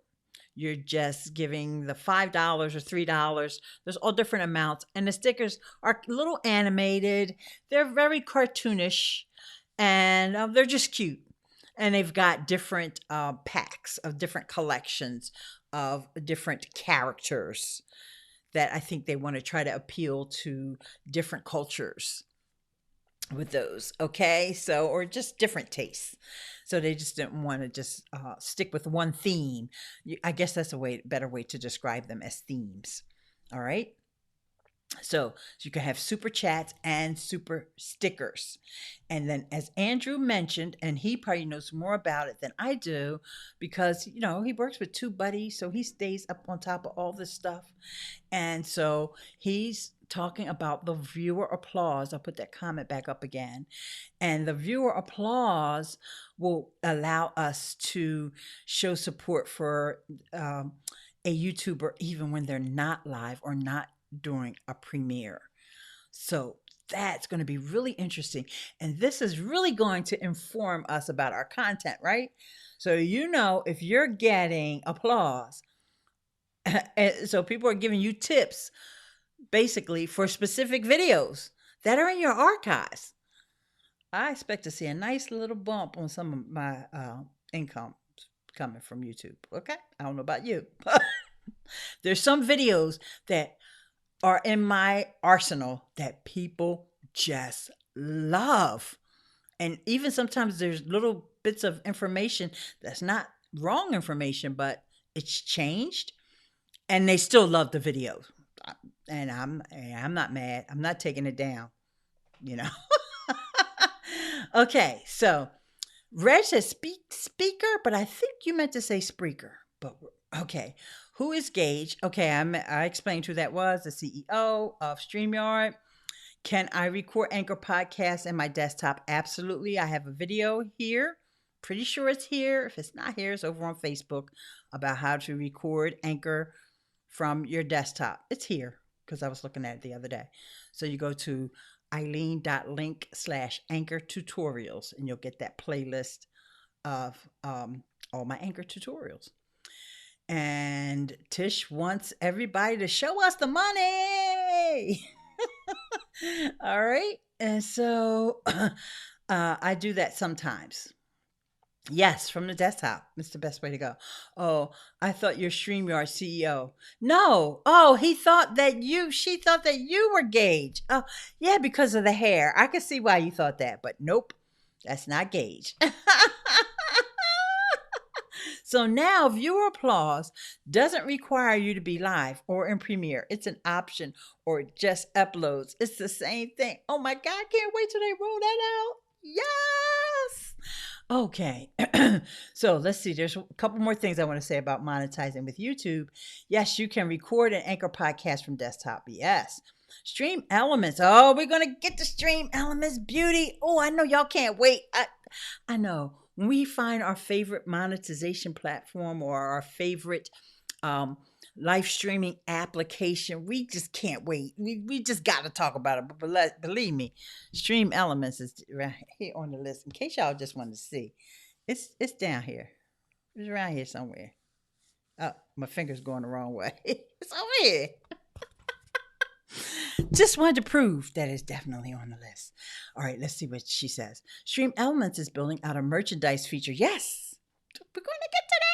You're just giving the $5 or $3. There's all different amounts. And the stickers are a little animated. They're very cartoonish. And they're just cute. And they've got different packs of different collections of different characters that I think they want to try to appeal to different cultures with those. Okay. So, or just different tastes. So they just didn't want to just stick with one theme. I guess that's a better way to describe them as themes. All right. So you can have super chats and super stickers. And then as Andrew mentioned, and he probably knows more about it than I do because, he works with two buddies. So he stays up on top of all this stuff. And so he's talking about the viewer applause. I'll put that comment back up again. And the viewer applause will allow us to show support for a YouTuber even when they're not live or not during a premiere. So that's going to be really interesting. And this is really going to inform us about our content, right? So, if you're getting applause, so people are giving you tips basically for specific videos that are in your archives. I expect to see a nice little bump on some of my income coming from YouTube. Okay. I don't know about you. There's some videos that are in my arsenal that people just love. And even sometimes there's little bits of information that's not wrong information, but it's changed and they still love the video. And I'm not mad. I'm not taking it down, Okay, so Reg says speaker, but I think you meant to say Spreaker. But okay, who is Gage? Okay, I explained who that was, the CEO of StreamYard. Can I record Anchor podcasts in my desktop? Absolutely. I have a video here. Pretty sure it's here. If it's not here, it's over on Facebook about how to record Anchor from your desktop. It's here because I was looking at it the other day. So you go to Ileane.link/Anchor tutorials and you'll get that playlist of all my Anchor tutorials. And Tish wants everybody to show us the money. All right. And so I do that sometimes. Yes, from the desktop. It's the best way to go. Oh, I thought you're StreamYard CEO. No. Oh, she thought that you were Gage. Oh, yeah, because of the hair. I can see why you thought that, but nope, that's not Gage. So now viewer applause doesn't require you to be live or in Premiere. It's an option or it just uploads. It's the same thing. Oh my God, I can't wait till they roll that out. Yes. Okay. So let's see. There's a couple more things I want to say about monetizing with YouTube. Yes, you can record and anchor podcasts from desktop. Yes. Stream Elements. Oh, we're going to get to Stream Elements beauty. Oh, I know y'all can't wait. I know. When we find our favorite monetization platform or our favorite live streaming application, we just can't wait. We just got to talk about it. But believe me, Stream Elements is right here on the list. In case y'all just wanted to see, it's down here. It's around here somewhere. Oh, my finger's going the wrong way. It's over here. Just wanted to prove that it's definitely on the list. All right, let's see what she says. Stream Elements is building out a merchandise feature. Yes, we're going to get to that.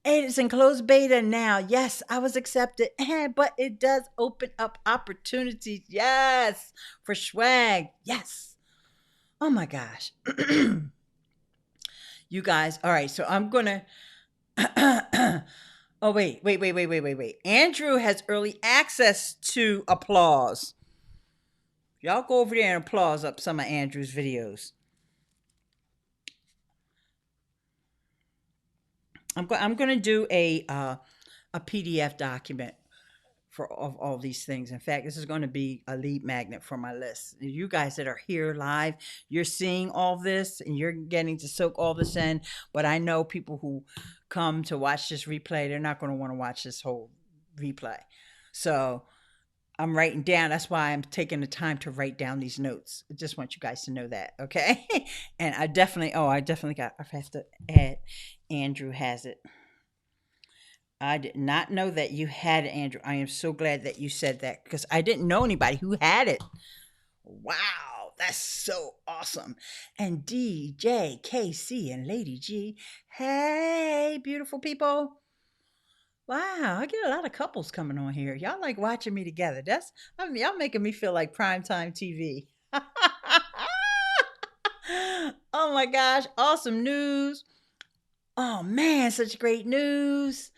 It's in closed beta now. Yes, I was accepted, but it does open up opportunities. Yes, for swag. Yes. Oh my gosh. You guys. All right, so I'm going to... Oh, wait. Andrew has early access to applause. Y'all go over there and applause up some of Andrew's videos. I'm going to do a PDF document for all these things. In fact, this is going to be a lead magnet for my list. You guys that are here live, you're seeing all this and you're getting to soak all this in. But I know people who come to watch this replay, they're not going to want to watch this whole replay. So I'm writing down. That's why I'm taking the time to write down these notes. I just want you guys to know that, okay? And I have to add, Andrew has it. I did not know that you had it, Andrew. I am so glad that you said that because I didn't know anybody who had it. Wow, that's so awesome. And DJ, KC, and Lady G. Hey, beautiful people. Wow, I get a lot of couples coming on here. Y'all like watching me together. Y'all making me feel like primetime TV. Oh my gosh, awesome news. Oh man, such great news.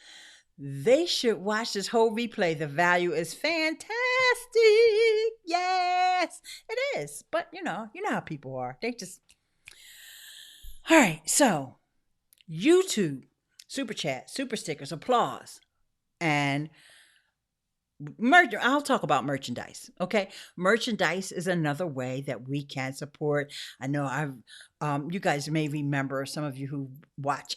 They should watch this whole replay. The value is fantastic. Yes, it is. But you know how people are. They just... All right, so YouTube, super chat, super stickers, applause, and I'll talk about merchandise. Okay. Merchandise is another way that we can support. I know you guys may remember, some of you who watch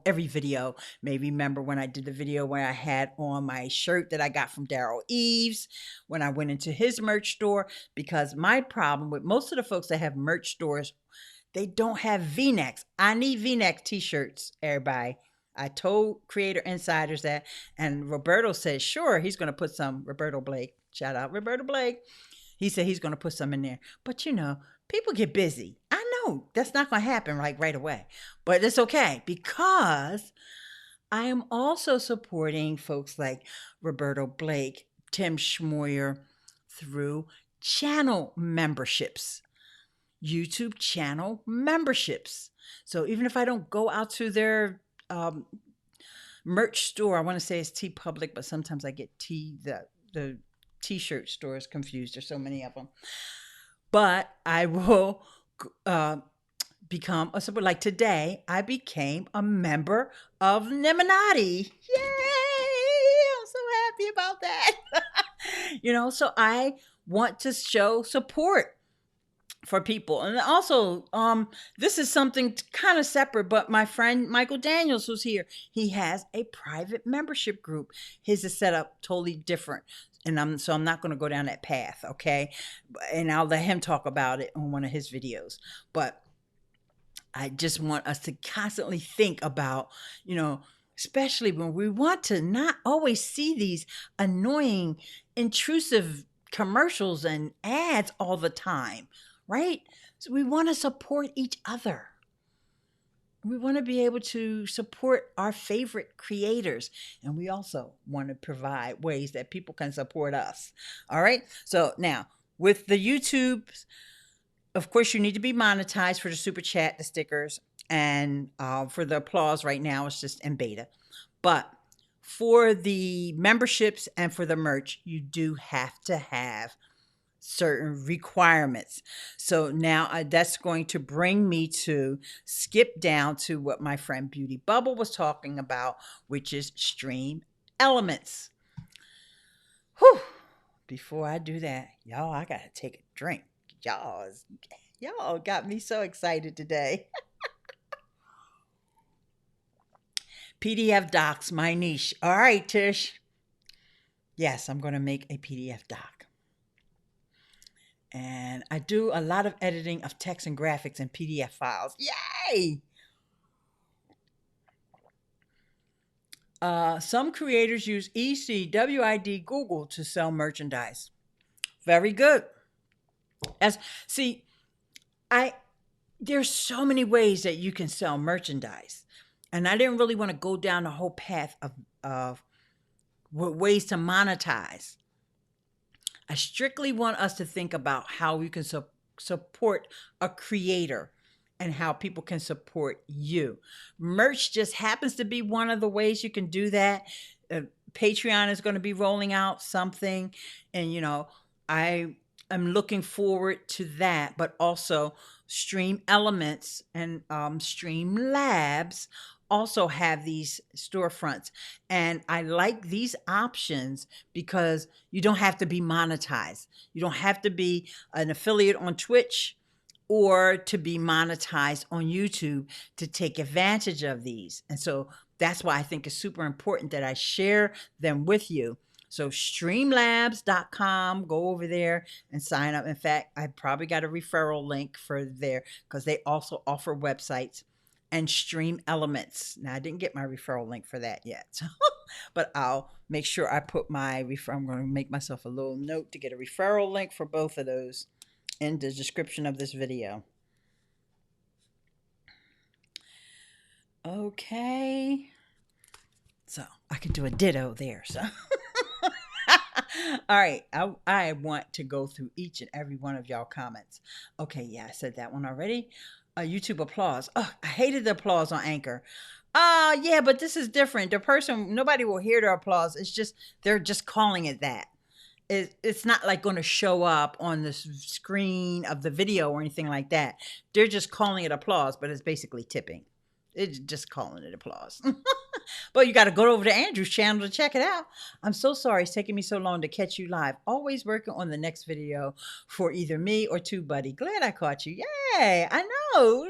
every video may remember when I did the video where I had on my shirt that I got from Daryl Eves when I went into his merch store, because my problem with most of the folks that have merch stores, they don't have V-necks. I need V-neck t-shirts, everybody. I told Creator Insiders that, and Roberto said, sure, he's going to put some. Roberto Blake, shout out Roberto Blake. He said he's going to put some in there. But people get busy. I know that's not going to happen right away, but it's okay because I am also supporting folks like Roberto Blake, Tim Schmoyer through channel memberships, YouTube channel memberships. So even if I don't go out to their merch store, I want to say it's T Public, but sometimes I get the t-shirt stores confused. There's so many of them. But I will become a support. Like today, I became a member of Neminati. Yay! I'm so happy about that. So I want to show support for people. And also, this is something kind of separate, but my friend Michael Daniels was here. He has a private membership group. His is set up totally different. And I'm not going to go down that path, okay? And I'll let him talk about it on one of his videos. But I just want us to constantly think about, especially when we want to not always see these annoying, intrusive commercials and ads all the time, right? So we want to support each other. We want to be able to support our favorite creators. And we also want to provide ways that people can support us. All right. So now with the YouTubes, of course, you need to be monetized for the super chat, the stickers, and for the applause right now, it's just in beta. But for the memberships and for the merch, you do have to have certain requirements. So now that's going to bring me to skip down to what my friend Beauty Bubble was talking about, which is Stream Elements. Whew. Before I do that, y'all, I gotta take a drink. Y'all got me so excited today. PDF docs, my niche. All right, Tish. Yes, I'm going to make a PDF doc. And I do a lot of editing of text and graphics and PDF files. Yay! Some creators use ECWID Google to sell merchandise. Very good. There's so many ways that you can sell merchandise. And I didn't really want to go down the whole path of ways to monetize. I strictly want us to think about how we can support a creator and how people can support you. Merch just happens to be one of the ways you can do that. Patreon is going to be rolling out something. And, I am looking forward to that, but also Stream Elements and Stream Labs also have these storefronts. And I like these options because you don't have to be monetized. You don't have to be an affiliate on Twitch or to be monetized on YouTube to take advantage of these. And so that's why I think it's super important that I share them with you. So streamlabs.com, go over there and sign up. In fact, I probably got a referral link for there because they also offer websites. And Stream Elements. Now, I didn't get my referral link for that yet, but I'll make sure I put my I'm going to make myself a little note to get a referral link for both of those in the description of this video. Okay. So I can do a ditto there. So, all right. I want to go through each and every one of y'all comments. Okay. Yeah, I said that one already. YouTube applause. Oh, I hated the applause on Anchor. Yeah, but this is different. Nobody will hear the applause. It's just, they're just calling it that. It's not like going to show up on the screen of the video or anything like that. They're just calling it applause, but it's basically tipping. It's just calling it applause. But you got to go over to Andrew's channel to check it out. I'm so sorry it's taking me so long to catch you live. Always working on the next video for either me or TubeBuddy. Glad I caught you. Yay! I know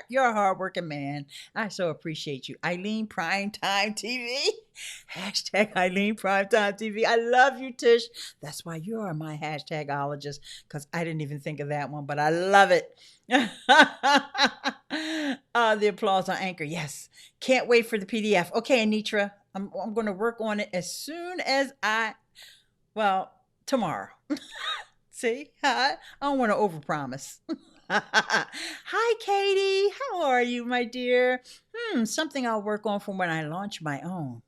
you're a hardworking man. I so appreciate you. Ileane Primetime TV. Hashtag Ileane Primetime TV. I love you, Tish. That's why you are my hashtagologist, because I didn't even think of that one, but I love it. The applause on Anchor. Yes. Can't wait for the PDF. Okay, Anitra. I'm going to work on it as soon as tomorrow. See? I don't want to overpromise. Hi, Katie. How are you, my dear? Something I'll work on for when I launch my own.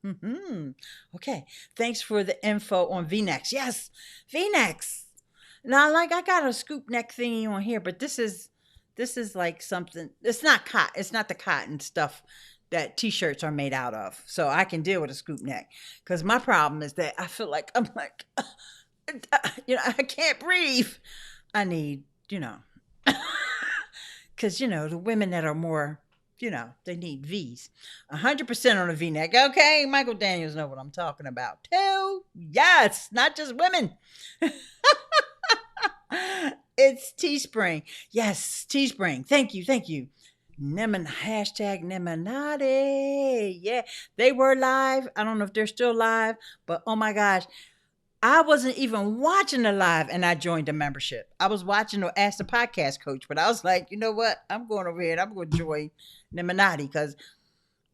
Okay. Thanks for the info on V-necks. Yes, V-necks. Now, I got a scoop neck thingy on here, but this is like something. It's not cotton. It's not the cotton stuff that t-shirts are made out of. So I can deal with a scoop neck. Because my problem is that I feel like I can't breathe. I need, because, the women that are more, they need V's. 100% on a V-neck. Okay, Michael Daniels know what I'm talking about too. Yes, not just women. It's Teespring. Yes, Teespring. Thank you. Thank you. Hashtag Neminati. Yeah, they were live. I don't know if they're still live, but oh my gosh, I wasn't even watching the live and I joined the membership. I was watching or Ask the Podcast Coach, but I was like, you know what? I'm going over here and I'm going to join Neminati because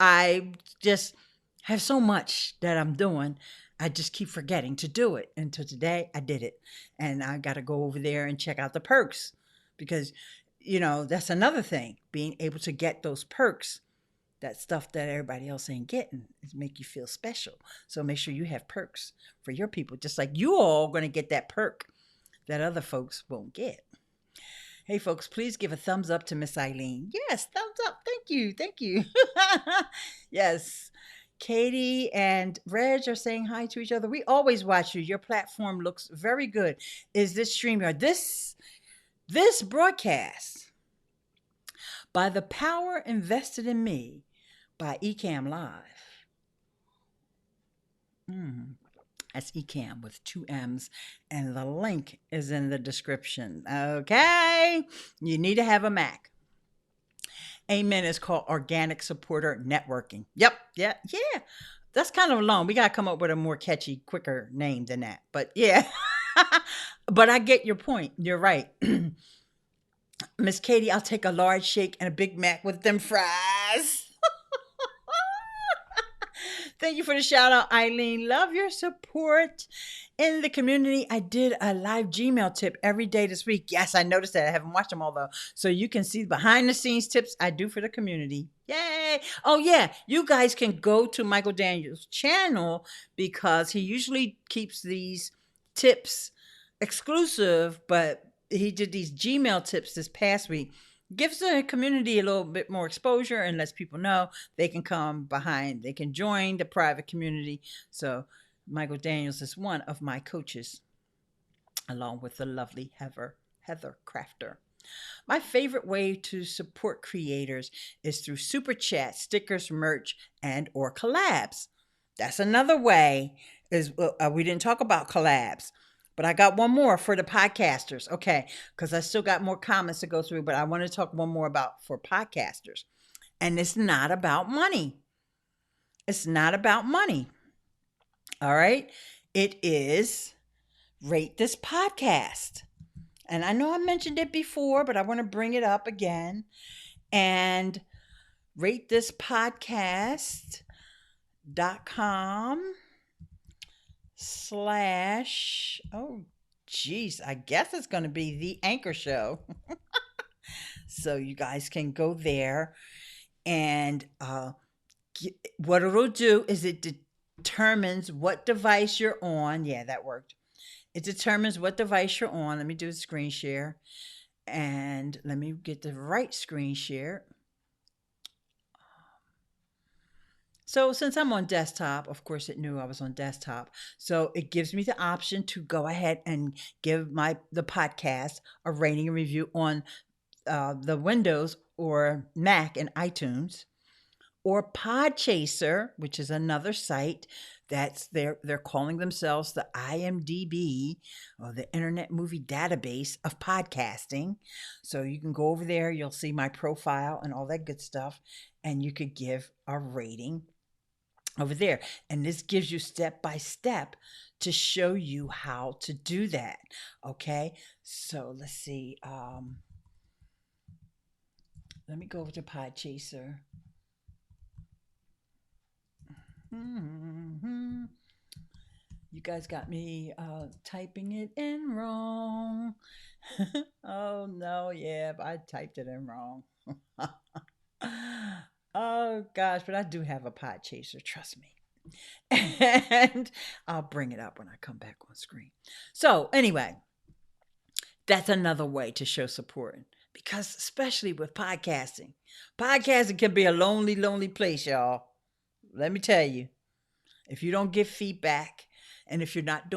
I just have so much that I'm doing. I just keep forgetting to do it. Until today, I did it. And I got to go over there and check out the perks because, that's another thing. Being able to get those perks, that stuff that everybody else ain't getting, is make you feel special. So make sure you have perks for your people, just like you all going to get that perk that other folks won't get. Hey, folks, please give a thumbs up to Miss Ileane. Yes, thumbs up. Thank you. Thank you. Yes. Katie and Reg are saying hi to each other. We always watch you. Your platform looks very good. Is this StreamYard? This broadcast, by the power invested in me by Ecamm Live. That's Ecamm with 2 M's, and the link is in the description. Okay? You need to have a Mac. Amen is called Organic Supporter Networking. Yep. Yeah. Yeah. That's kind of long. We got to come up with a more catchy, quicker name than that. But yeah. But I get your point. You're right. Miss Katie, I'll take a large shake and a Big Mac with them fries. Thank you for the shout out, Ileane. Love your support in the community. I did a live Gmail tip every day this week. Yes, I noticed that. I haven't watched them all though. So you can see behind the scenes tips I do for the community. Yay. Oh yeah. You guys can go to Michael Daniels' channel because he usually keeps these tips exclusive, but he did these Gmail tips this past week. Gives the community a little bit more exposure and lets people know they can come behind, they can join the private community. So Michael Daniels is one of my coaches, along with the lovely Heather Crafter. My favorite way to support creators is through super chat, stickers, merch, and or collabs. That's another way. We didn't talk about collabs. But I got one more for the podcasters. Okay. Because I still got more comments to go through, but I want to talk one more about for podcasters. And it's not about money. It's not about money. All right. It is rate this podcast. And I know I mentioned it before, but I want to bring it up again. And rate this podcast.com/ oh geez, I guess it's going to be the Anchor Show. So you guys can go there, and what it'll do is it determines what device you're on. Yeah, that worked. It determines what device you're on. Let me do a screen share, and let me get the right screen share. So since I'm on desktop, of course it knew I was on desktop. So it gives me the option to go ahead and give the podcast a rating and review on the Windows or Mac and iTunes, or Podchaser, which is another site they're calling themselves the IMDb, or the Internet Movie Database of podcasting. So you can go over there, you'll see my profile and all that good stuff, and you could give a rating over there. And this gives you step by step to show you how to do that. Okay. So let's see. Let me go over to Podchaser. You guys got me typing it in wrong. Oh no, yeah, I typed it in wrong. Oh gosh, but I do have a Podchaser, trust me. And I'll bring it up when I come back on screen. So anyway, that's another way to show support, because especially with podcasting can be a lonely, lonely place, y'all. Let me tell you, if you don't get feedback, and if you're not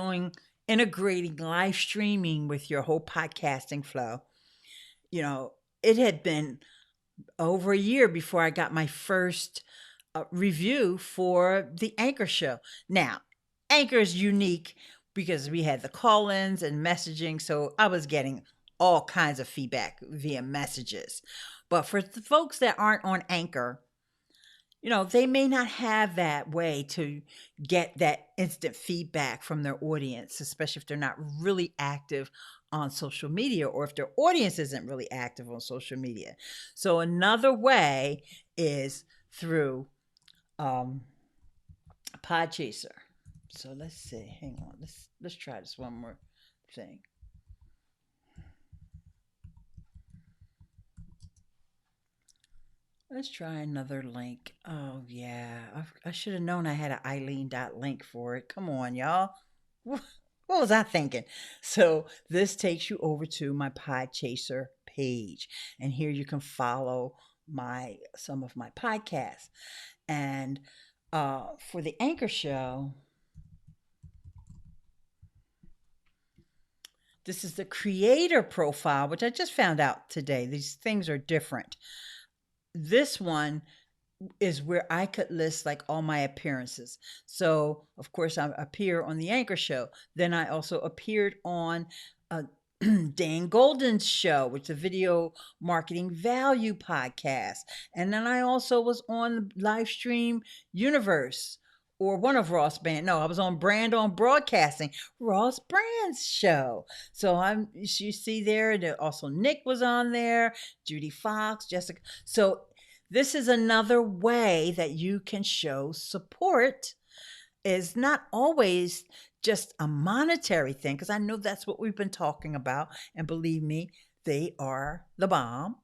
integrating live streaming with your whole podcasting flow, it had been over a year before I got my first review for the Anchor Show. Now, Anchor is unique because we had the call-ins and messaging, so I was getting all kinds of feedback via messages. But for the folks that aren't on Anchor, they may not have that way to get that instant feedback from their audience, especially if they're not really active on social media or if their audience isn't really active on social media. So another way is through um, Podchaser. So let's see. Hang on. Let's try this one more thing. Let's try another link. Oh yeah, I should have known I had an Ileane.link for it. Come on, y'all. What was I thinking? So this takes you over to my Podchaser page, and here you can follow my some of my podcasts. And for the Anchor Show, this is the creator profile, which I just found out today. These things are different. This one is where I could list like all my appearances. So, of course, I appear on the Anchor Show. Then I also appeared on uh, Dan Golden's show, which is a video marketing value podcast. And then I also was on live stream Universe or one of Ross Band. No, I was on Brand on Broadcasting, Ross Brand's show. So you see there, and also Nick was on there, Judy Fox, Jessica. So this is another way that you can show support. Is not always just a monetary thing, because I know that's what we've been talking about. And believe me, they are the bomb.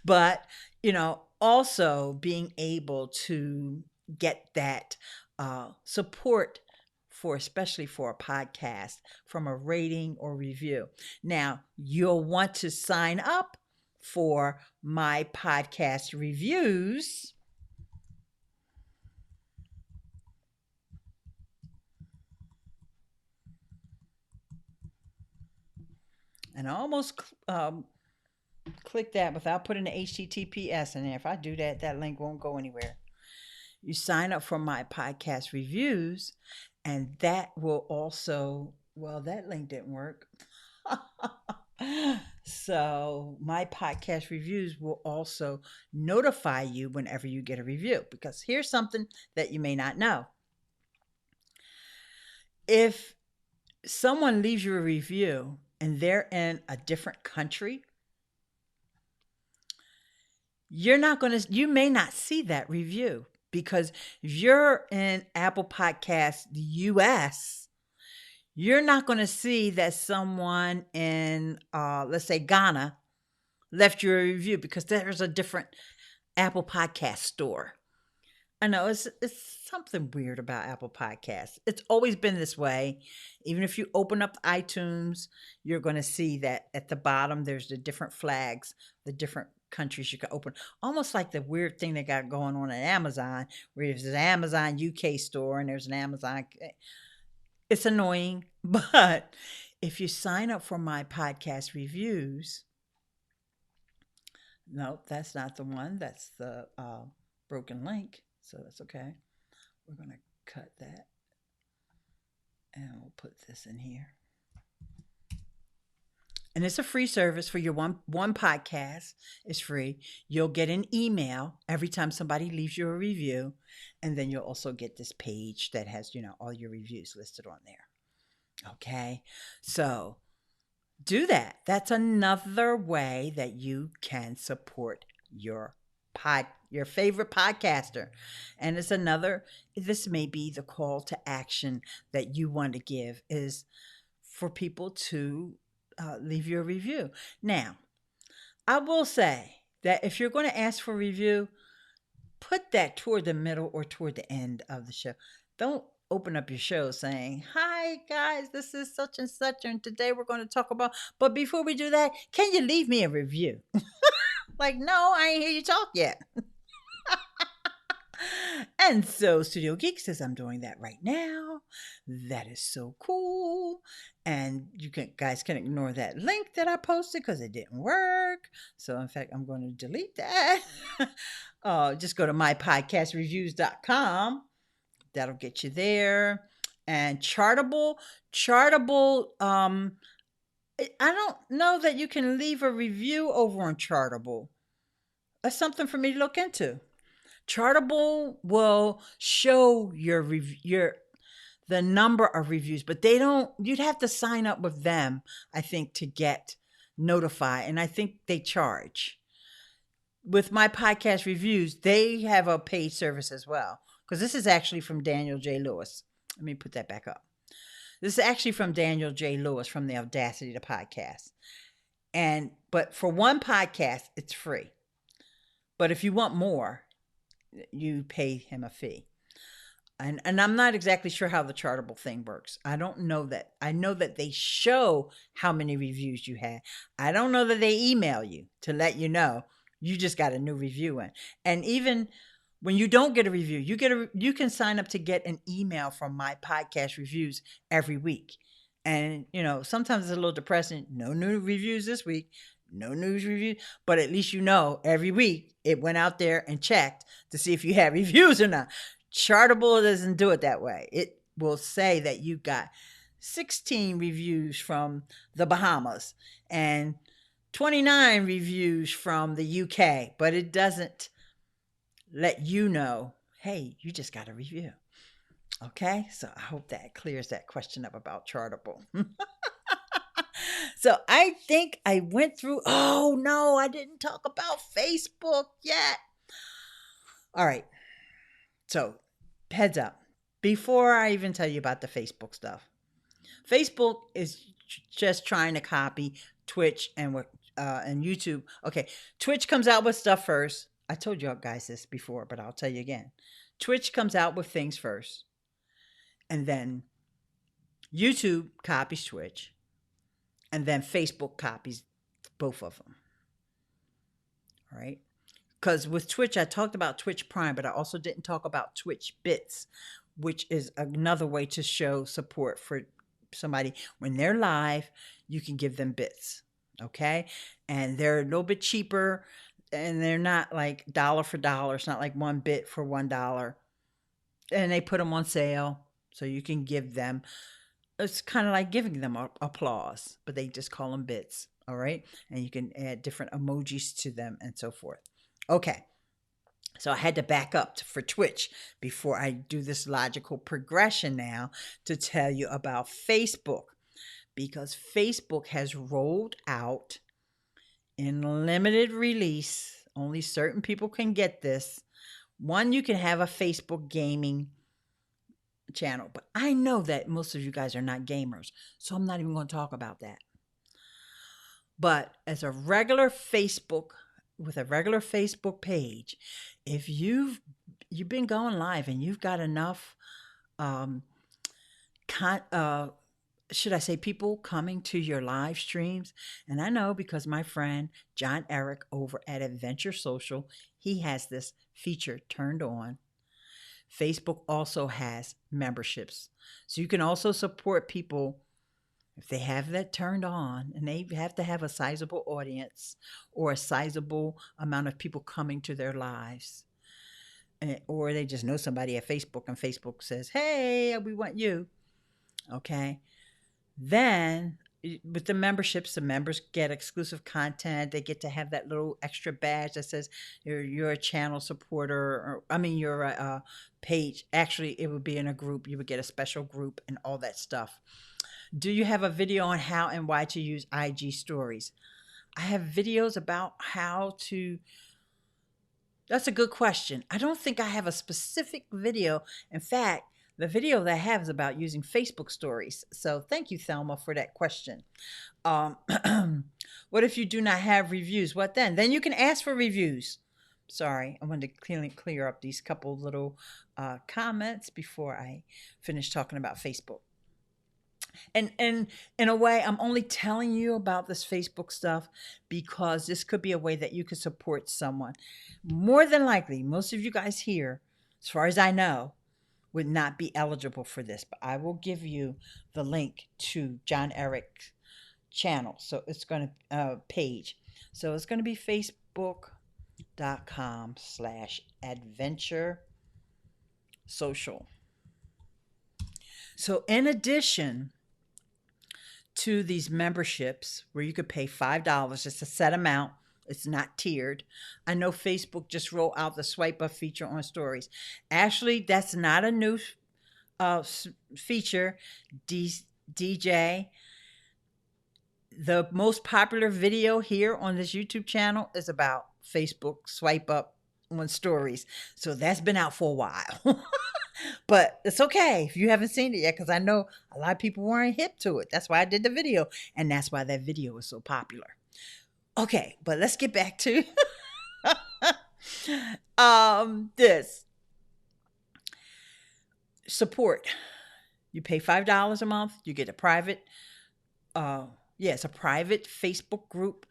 But, also being able to get that support for, especially for a podcast, from a rating or review. Now, you'll want to sign up for my podcast reviews. And I almost click that without putting the HTTPS in there. If I do that, that link won't go anywhere. You sign up for my podcast reviews, and that will also, well, that link didn't work. So my podcast reviews will also notify you whenever you get a review, because here's something that you may not know. If someone leaves you a review and they're in a different country, you may not see that review, because if you're in Apple Podcasts, the US, you're not going to see that someone in, let's say, Ghana left you a review, because there's a different Apple Podcast store. I know it's something weird about Apple Podcasts. It's always been this way. Even if you open up iTunes, you're going to see that at the bottom there's the different flags, the different countries you can open. Almost like the weird thing they got going on at Amazon, where there's an Amazon UK store and there's an Amazon. It's annoying, but if you sign up for my podcast reviews, nope, that's not the one. That's the broken link. So that's okay. We're going to cut that, and we'll put this in here. And it's a free service for your one podcast. It's free. You'll get an email every time somebody leaves you a review, and then you'll also get this page that has, all your reviews listed on there. Okay? So, do that. That's another way that you can support your favorite podcaster. And this may be the call to action that you want to give, is for people to leave you a review. Now, I will say that if you're going to ask for a review, put that toward the middle or toward the end of the show. Don't open up your show saying, "Hi guys, this is such and such, and today we're going to talk about," but before we do that, can you leave me a review? Like, no, I ain't hear you talk yet. And so Studio Geek says, "I'm doing that right now." That is so cool. And guys can ignore that link that I posted because it didn't work. So in fact, I'm going to delete that. Just go to mypodcastreviews.com. That'll get you there. And Chartable I don't know that you can leave a review over on Chartable. That's something for me to look into. Chartable will show your the number of reviews, but they don't. You'd have to sign up with them, I think, to get notified, and I think they charge. With my podcast reviews, they have a paid service as well. Because this is actually from Daniel J. Lewis. Let me put that back up. This is actually from Daniel J. Lewis from the Audacity to Podcast. But for one podcast, it's free. But if you want more, you pay him a fee. And I'm not exactly sure how the Chartable thing works. I don't know that. I know that they show how many reviews you had. I don't know that they email you to let you know you just got a new review in. And even when you don't get a review, you can sign up to get an email from my podcast reviews every week. And sometimes it's a little depressing. No new reviews this week. No news review, but at least every week it went out there and checked to see if you had reviews or not. Chartable doesn't do it that way. It will say that you got 16 reviews from the Bahamas and 29 reviews from the UK, but it doesn't let you know, hey, you just got a review. Okay, so I hope that clears that question up about Chartable. So I think I went through. Oh no, I didn't talk about Facebook yet. All right. So heads up. Before I even tell you about the Facebook stuff, Facebook is just trying to copy Twitch and YouTube. Okay, Twitch comes out with stuff first. I told you guys this before, but I'll tell you again. Twitch comes out with things first, and then YouTube copies Twitch, and then Facebook copies both of them. All right. Because with Twitch, I talked about Twitch Prime, but I also didn't talk about Twitch Bits, which is another way to show support for somebody. When they're live, you can give them bits. Okay. And they're a little bit cheaper, and they're not like dollar for dollar. It's not like one bit for $1. And they put them on sale, so you can give them. It's kind of like giving them applause, but they just call them bits. All right. And you can add different emojis to them and so forth. Okay. So I had to back up for Twitch before I do this logical progression now to tell you about Facebook, because Facebook has rolled out in limited release. Only certain people can get this. One, you can have a Facebook gaming channel, but I know that most of you guys are not gamers, so I'm not even going to talk about that. But as a regular Facebook, with a regular Facebook page, if you've been going live and you've got enough should I say people coming to your live streams, and I know because my friend John Eric over at Adventure Social, he has this feature turned on. Facebook also has memberships, so you can also support people if they have that turned on, and they have to have a sizable audience or a sizable amount of people coming to their lives. Or they just know somebody at Facebook, and Facebook says, hey, we want you. Okay. Then with the memberships, the members get exclusive content. They get to have that little extra badge that says you're a channel supporter, or you're a page. Actually, it would be in a group. You would get a special group and all that stuff. Do you have a video on how and why to use IG stories? I have videos about how to. That's a good question. I don't think I have a specific video. In fact, the video that I have is about using Facebook stories. So thank you, Thelma, for that question. What if you do not have reviews? What then? Then you can ask for reviews. Sorry, I wanted to clear up these couple little comments before I finish talking about Facebook. And in a way, I'm only telling you about this Facebook stuff because this could be a way that you could support someone. More than likely, most of you guys here, as far as I know, would not be eligible for this, but I will give you the link to John Eric's channel. So it's going to page. So it's going to be facebook.com/adventure social. So in addition to these memberships where you could pay $5. It's a set amount. It's not tiered. I know Facebook just rolled out the swipe up feature on stories. Actually, that's not a new feature. D- DJ, the most popular video here on this YouTube channel is about Facebook swipe up on stories. So that's been out for a while. But it's okay if you haven't seen it yet, because I know a lot of people weren't hip to it. That's why I did the video, and that's why that video was so popular. Okay, but let's get back to this support. You pay $5 a month, you get a private yeah, it's a private Facebook group,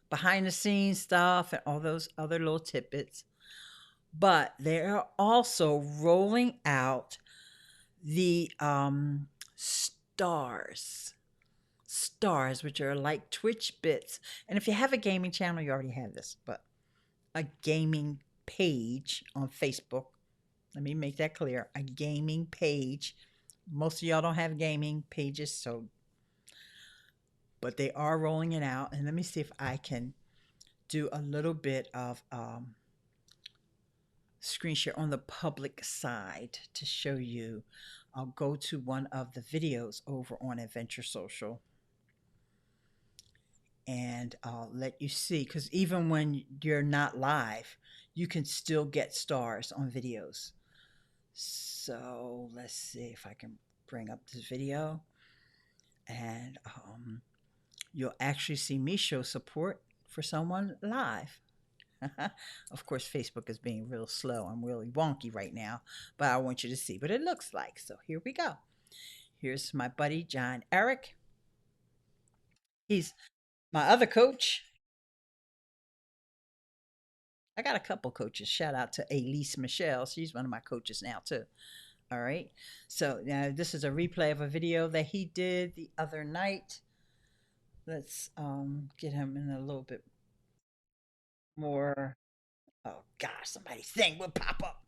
behind the scenes stuff and all those other little tidbits. But they're also rolling out the stars, which are like Twitch bits. And if you have a gaming channel, you already have this, but a gaming page on Facebook. Let me make that clear. A gaming page. Most of y'all don't have gaming pages, so but they are rolling it out. And let me see if I can do a little bit of screen share on the public side to show you. I'll go to one of the videos over on Adventure Social and I'll let you see, because even when you're not live, you can still get stars on videos. So let's see if I can bring up this video, and you'll actually see me show support for someone live. Of course, Facebook is being real slow. I'm really wonky right now, but I want you to see what it looks like. So here we go. Here's my buddy, John Eric. He's my other coach. I got a couple coaches. Shout out to Elise Michelle. She's one of my coaches now, too. All right. So now this is a replay of a video that he did the other night. Let's get him in a little bit more. Oh gosh, somebody's thing would pop up.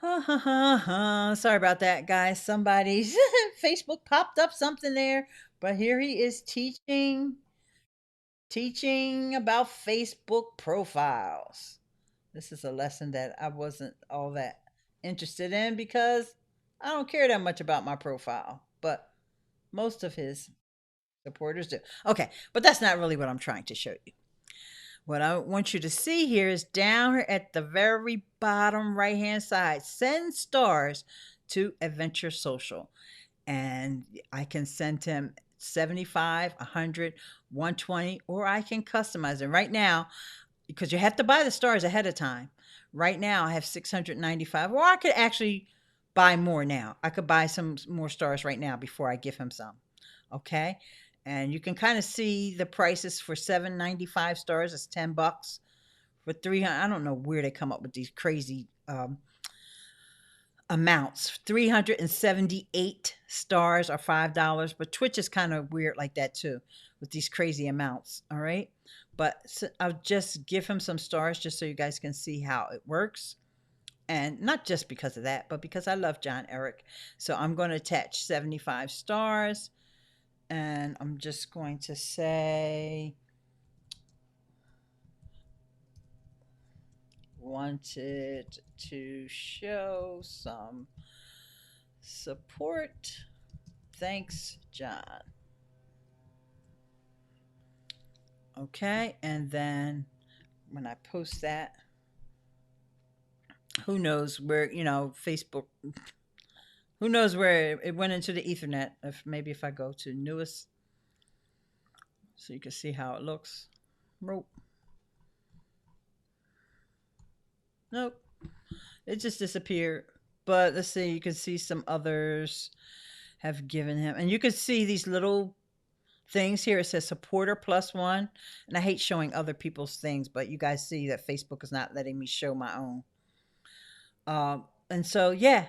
Ha ha ha ha. Sorry about that, guys. Somebody's Facebook popped up something there, but here he is teaching about Facebook profiles. This is a lesson that I wasn't all that interested in because I don't care that much about my profile, but most of his supporters do. Okay, but that's not really what I'm trying to show you. What I want you to see here is down here at the very bottom right hand side, send stars to Adventure Social. And I can send him 75, 100, 120, or I can customize it. Right now, because you have to buy the stars ahead of time. Right now, I have 695, or I could actually buy more now. I could buy some more stars right now before I give him some. Okay. And you can kind of see the prices for 795 stars. It's $10 for 300. I don't know where they come up with these crazy amounts. 378 stars are $5, but Twitch is kind of weird like that too, with these crazy amounts. All right. But so I'll just give him some stars just so you guys can see how it works. And not just because of that, but because I love John Eric. So I'm going to attach 75 stars. And I'm just going to say, wanted to show some support. Thanks, John. Okay, and then when I post that, who knows where, Facebook, who knows where it went into the Ethernet. If I go to newest, so you can see how it looks. Nope. Nope. It just disappeared. But let's see, you can see some others have given him. And you can see these little things here. It says supporter +1. And I hate showing other people's things, but you guys see that Facebook is not letting me show my own. And so, yeah.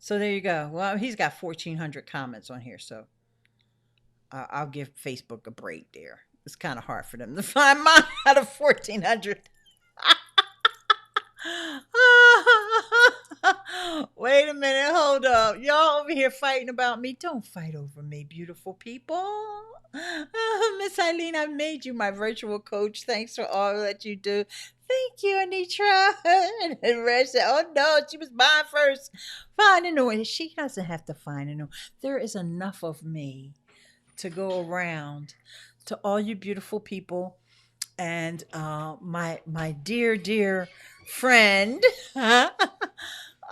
So there you go. Well, he's got 1,400 comments on here. So I'll give Facebook a break there. It's kind of hard for them to find mine out of 1,400. Wait a minute, hold up. Y'all over here fighting about me. Don't fight over me, beautiful people. Miss Ileane, I made you my virtual coach. Thanks for all that you do. Thank you, Anitra. And Red said, oh no, she was mine first. Find a new one. She doesn't have to find a new one. There is enough of me to go around to all you beautiful people and my dear friend.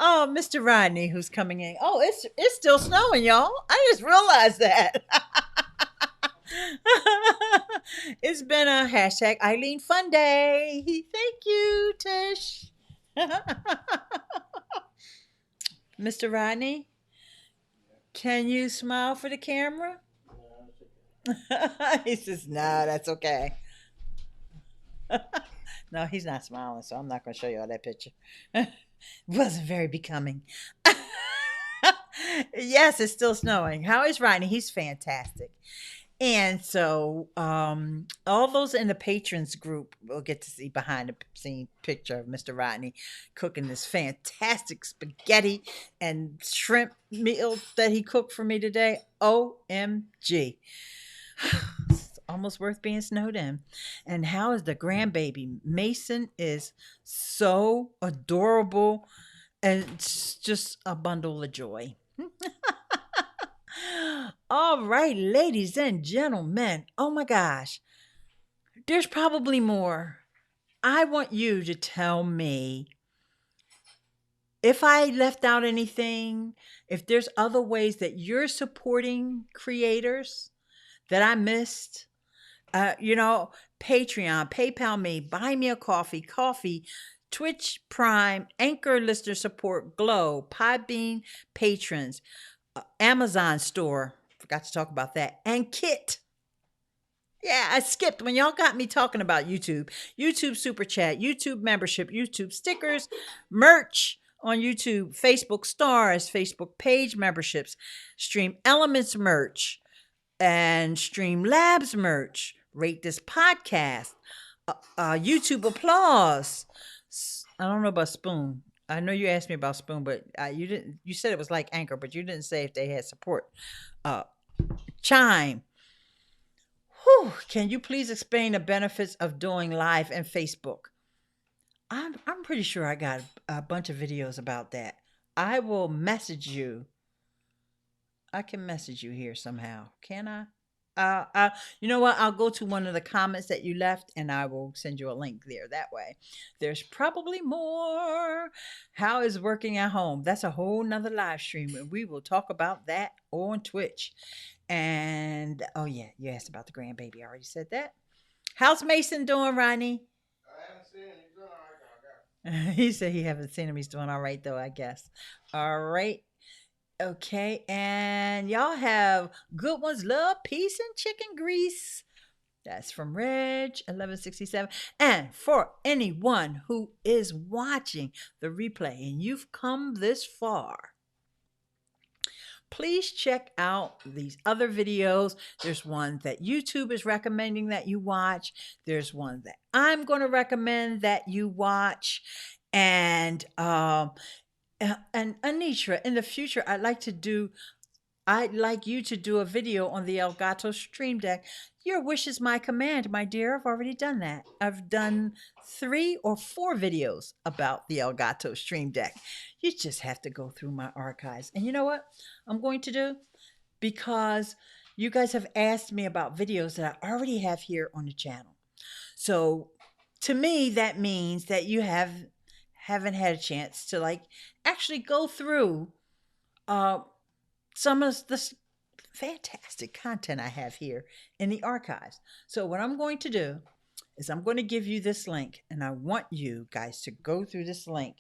Oh, Mr. Rodney, who's coming in. Oh, it's still snowing, y'all. I just realized that. It's been a hashtag Ileane Fun Day. Thank you, Tish. Mr. Rodney, can you smile for the camera? He says, no, that's okay. No, he's not smiling, so I'm not going to show you all that picture. It wasn't very becoming. Yes, it's still snowing. How is Rodney? He's fantastic. And so, all those in the patrons group will get to see behind the scene picture of Mr. Rodney cooking this fantastic spaghetti and shrimp meal that he cooked for me today. OMG. It's almost worth being snowed in. And how is the grandbaby? Mason is so adorable and it's just a bundle of joy. All right, ladies and gentlemen. Oh my gosh. There's probably more. I want you to tell me if I left out anything, if there's other ways that you're supporting creators that I missed. Patreon, PayPal me, buy me a coffee, Twitch Prime, Anchor listener support, Glow, Podbean patrons, Amazon store. Forgot to talk about that. And Kit. Yeah, I skipped when y'all got me talking about YouTube. YouTube Super Chat, YouTube membership, YouTube stickers, merch on YouTube, Facebook stars, Facebook page memberships, Stream Elements merch, and Streamlabs merch. Rate this podcast. YouTube applause. I don't know about Spoon. I know you asked me about Spoon, but you didn't. You said it was like Anchor, but you didn't say if they had support. Chime. Whew, can you please explain the benefits of doing live in Facebook? I'm pretty sure I got a bunch of videos about that. I will message you. I can message you here somehow. Can I? You know what? I'll go to one of the comments that you left and I will send you a link there. That way, there's probably more. How is working at home? That's a whole nother live stream, and we will talk about that on Twitch. And oh yeah, you asked about the grandbaby. I already said that. How's Mason doing, Ronnie? I haven't seen him. He's doing all right. He said he haven't seen him. He's doing all right though, I guess. All right. Okay, and y'all have good ones. Love, peace, and chicken grease. That's from Reg 1167. And for anyone who is watching the replay and you've come this far, please check out these other videos. There's one that YouTube is recommending that you watch. There's one that I'm going to recommend that you watch. And Anitra, in the future, I'd like you to do a video on the Elgato Stream Deck. Your wish is my command, my dear. I've already done that. I've done 3 or 4 videos about the Elgato Stream Deck. You just have to go through my archives. And you know what I'm going to do? Because you guys have asked me about videos that I already have here on the channel. So to me, that means that you haven't had a chance to actually go through some of this fantastic content I have here in the archives. So what I'm going to do is I'm going to give you this link, and I want you guys to go through this link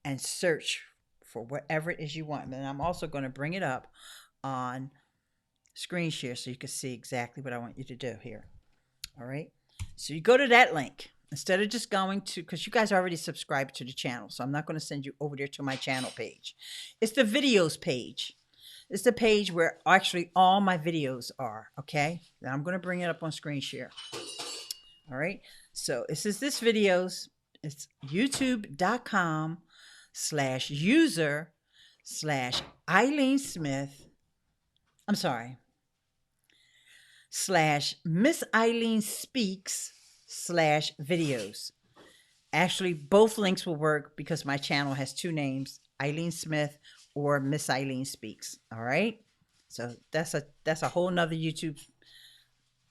and search for whatever it is you want. And I'm also going to bring it up on screen share so you can see exactly what I want you to do here. All right. So you go to that link. Instead of just going to, because you guys already subscribed to the channel, so I'm not going to send you over there to my channel page. It's the videos page. It's the page where actually all my videos are, okay? Now I'm going to bring it up on screen share. All right? So this is this videos. It's youtube.com/user slash Ileane Smith. I'm sorry, slash Miss Ileane Speaks slash videos. Actually, both links will work because my channel has two names, Ileane Smith or Miss Ileane Speaks. All right. So that's a whole nother YouTube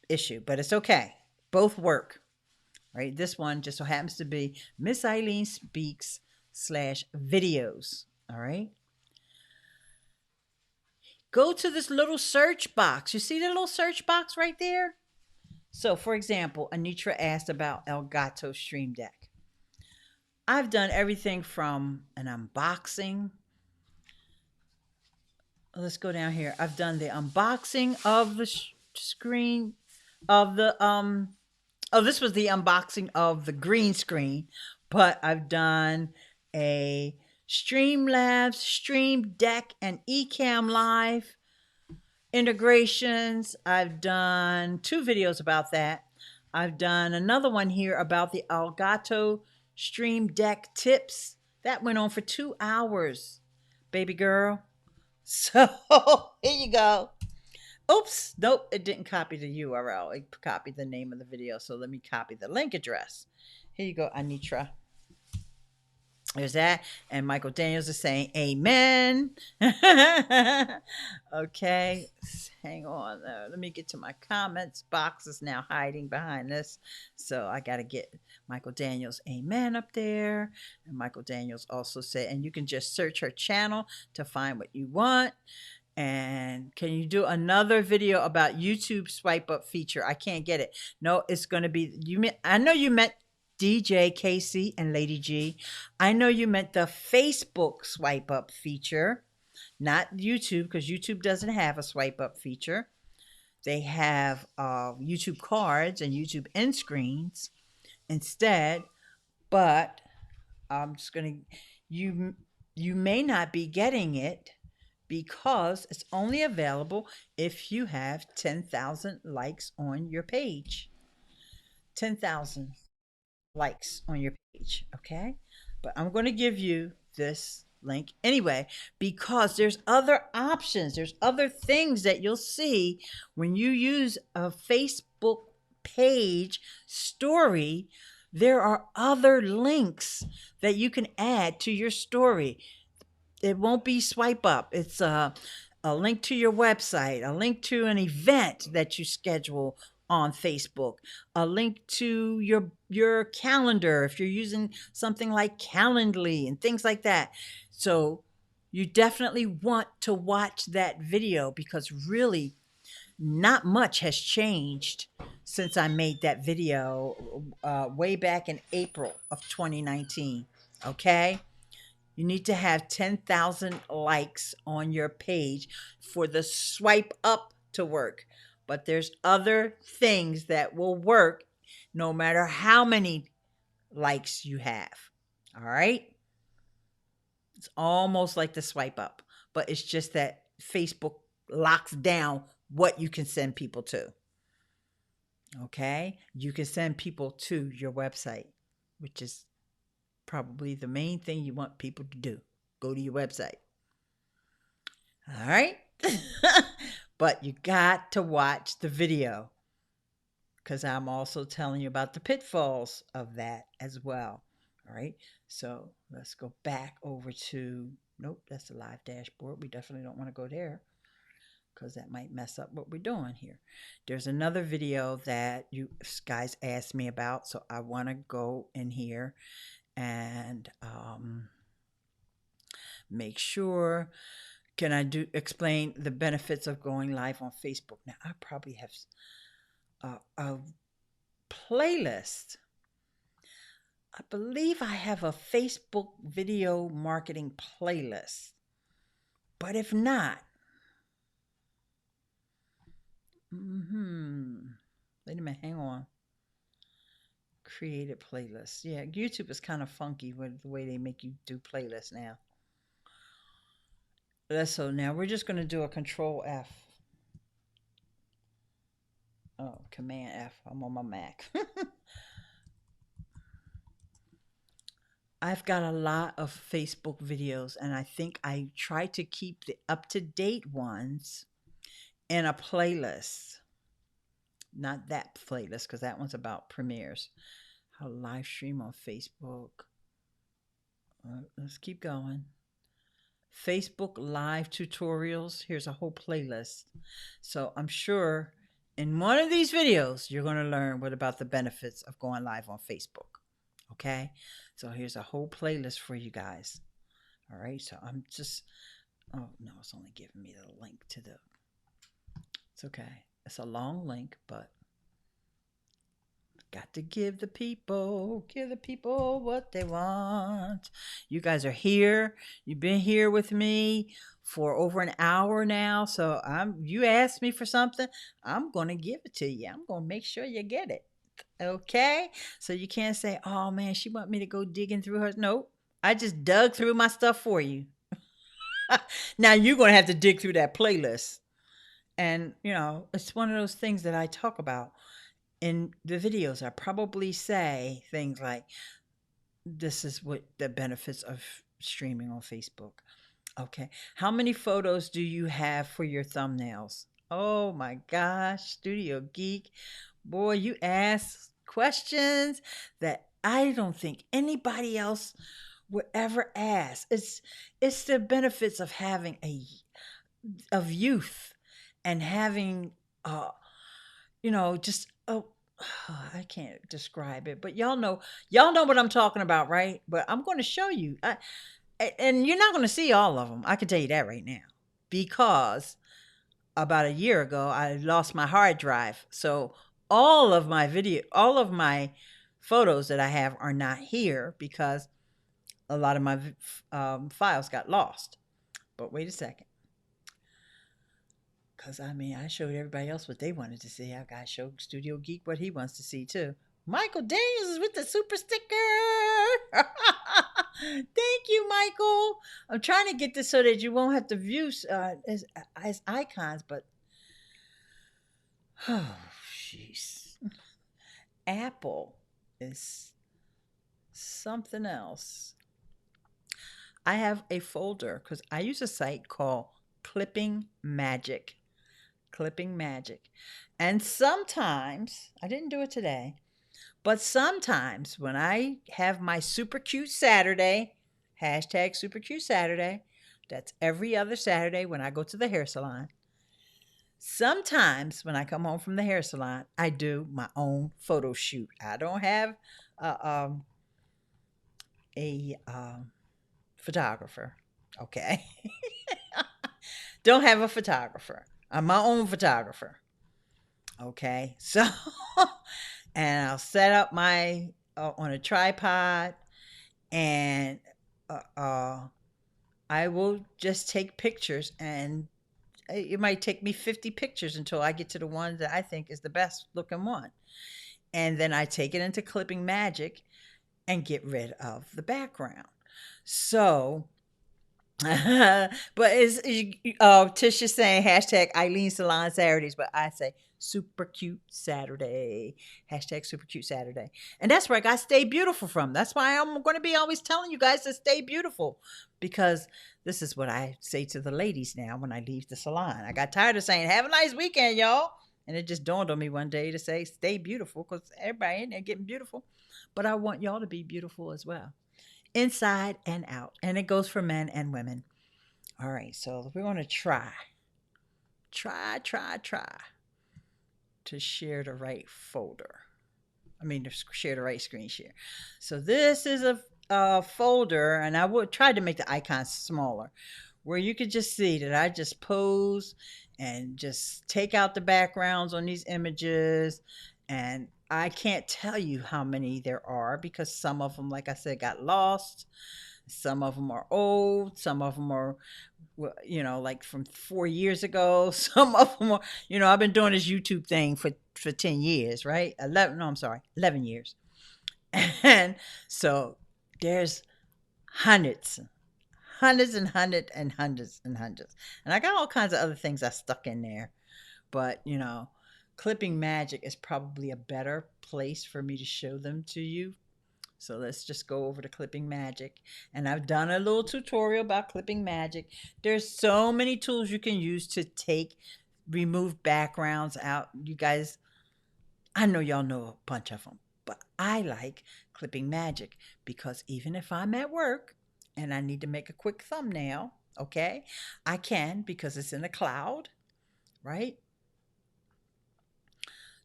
issue, but it's okay. Both work. Right. This one just so happens to be Miss Ileane Speaks slash videos. All right. Go to this little search box. You see the little search box right there? So, for example, Anitra asked about Elgato Stream Deck. I've done everything from an unboxing. Let's go down here. I've done the unboxing of the screen of the oh, this was the unboxing of the green screen, but I've done a Streamlabs, Stream Deck, and Ecamm Live integrations. I've done 2 videos about that. I've done another one here about the Elgato Stream Deck tips. That went on for 2 hours, baby girl. So here you go. Oops, nope, it didn't copy the URL. It copied the name of the video. So let me copy the link address. Here you go, Anitra. There's that. And Michael Daniels is saying amen. Okay. Hang on. Let me get to my comments. Box is now hiding behind this. So I got to get Michael Daniels amen up there. And Michael Daniels also said, and you can just search her channel to find what you want. And can you do another video about YouTube swipe up feature? I can't get it. No, it's going to be, I know you meant DJ Casey and Lady G. I know you meant the Facebook swipe up feature, not YouTube, because YouTube doesn't have a swipe up feature. They have YouTube cards and YouTube end screens instead. But I'm just gonna you may not be getting it because it's only available if you have 10,000 likes on your page. 10,000 likes on your page, okay? But I'm going to give you this link anyway because there's other options. There's other things that you'll see when you use a Facebook page story. There are other links that you can add to your story. It won't be swipe up. It's a link to your website, a link to an event that you schedule on Facebook, a link to your calendar if you're using something like Calendly and things like that. So you definitely want to watch that video because really not much has changed since I made that video way back in April of 2019. Okay. You need to have 10,000 likes on your page for the swipe up to work. But there's other things that will work no matter how many likes you have. All right? It's almost like the swipe up, but it's just that Facebook locks down what you can send people to. Okay? You can send people to your website, which is probably the main thing you want people to do. Go to your website. All right. But you got to watch the video because I'm also telling you about the pitfalls of that as well. All right. So let's go back over to, nope, that's the live dashboard. We definitely don't want to go there because that might mess up what we're doing here. There's another video that you guys asked me about. So I want to go in here and make sure. Can I explain the benefits of going live on Facebook? Now, I probably have a playlist. I believe I have a Facebook video marketing playlist. But if not, wait a minute, hang on. Create a playlist. Yeah, YouTube is kind of funky with the way they make you do playlists now. So now we're just going to do a Control F. Oh, Command F. I'm on my Mac. I've got a lot of Facebook videos, and I think I try to keep the up to date ones in a playlist. Not that playlist, because that one's about premieres. How live stream on Facebook. Let's keep going. Facebook live tutorials. Here's a whole playlist. So I'm sure in one of these videos, you're going to learn what about the benefits of going live on Facebook. Okay. So here's a whole playlist for you guys. All right. So I'm just, oh no, it's only giving me the link to the, it's okay. It's a long link, but got to give the people what they want. You guys are here. You've been here with me for over an hour now. So you asked me for something, I'm gonna give it to you. I'm gonna make sure you get it. Okay? So you can't say, oh man, she want me to go digging through her. Nope. I just dug through my stuff for you. Now you're gonna have to dig through that playlist. And it's one of those things that I talk about in the videos. I probably say things like, this is what the benefits of streaming on Facebook. Okay. How many photos do you have for your thumbnails? Oh my gosh, Studio Geek. Boy, you ask questions that I don't think anybody else would ever ask. It's the benefits of having of youth, and having just I can't describe it, but y'all know what I'm talking about, right? But I'm going to show you, and you're not going to see all of them. I can tell you that right now, because about a year ago I lost my hard drive, so all of my photos that I have are not here because a lot of my files got lost. But wait a second. Because, I mean, I showed everybody else what they wanted to see. I got to show Studio Geek what he wants to see, too. Michael Daniels is with the super sticker. Thank you, Michael. I'm trying to get this so that you won't have to view as icons, but, oh, jeez. Apple is something else. I have a folder because I use a site called Clipping Magic. Clipping Magic. And sometimes, I didn't do it today, but sometimes when I have my super cute Saturday, hashtag super cute Saturday, that's every other Saturday when I go to the hair salon. Sometimes when I come home from the hair salon, I do my own photo shoot. I don't have a photographer. Okay. Don't have a photographer. I'm my own photographer. Okay. So, and I'll set up my on a tripod, and I will just take pictures, and it might take me 50 pictures until I get to the one that I think is the best looking one. And then I take it into Clipping Magic and get rid of the background. So, but it's Tisha saying hashtag Ileane Salon Saturdays, but I say super cute Saturday. Hashtag super cute Saturday. And that's where I got Stay Beautiful from. That's why I'm going to be always telling you guys to stay beautiful, because this is what I say to the ladies now when I leave the salon. I got tired of saying, have a nice weekend, y'all. And it just dawned on me one day to say, stay beautiful, because everybody in there getting beautiful. But I want y'all to be beautiful as well, inside and out. And it goes for men and women. All right, so we're going to try to share the right folder. I mean, to share the right screen share. So this is a folder, and I would try to make the icons smaller, where you could just see that I just pose and just take out the backgrounds on these images. And I can't tell you how many there are, because some of them, like I said, got lost. Some of them are old. Some of them are, like from 4 years ago. Some of them are, I've been doing this YouTube thing for 10 years, right? 11, no, I'm sorry, 11 years. And so there's hundreds, hundreds and hundreds and hundreds and hundreds. And I got all kinds of other things I stuck in there. But, Clipping Magic is probably a better place for me to show them to you, So let's just go over to Clipping Magic. And I've done a little tutorial about Clipping Magic. There's so many tools you can use to remove backgrounds out. You guys, I know y'all know a bunch of them, but I like Clipping Magic because even if I'm at work and I need to make a quick thumbnail, okay, I can because it's in the cloud, right?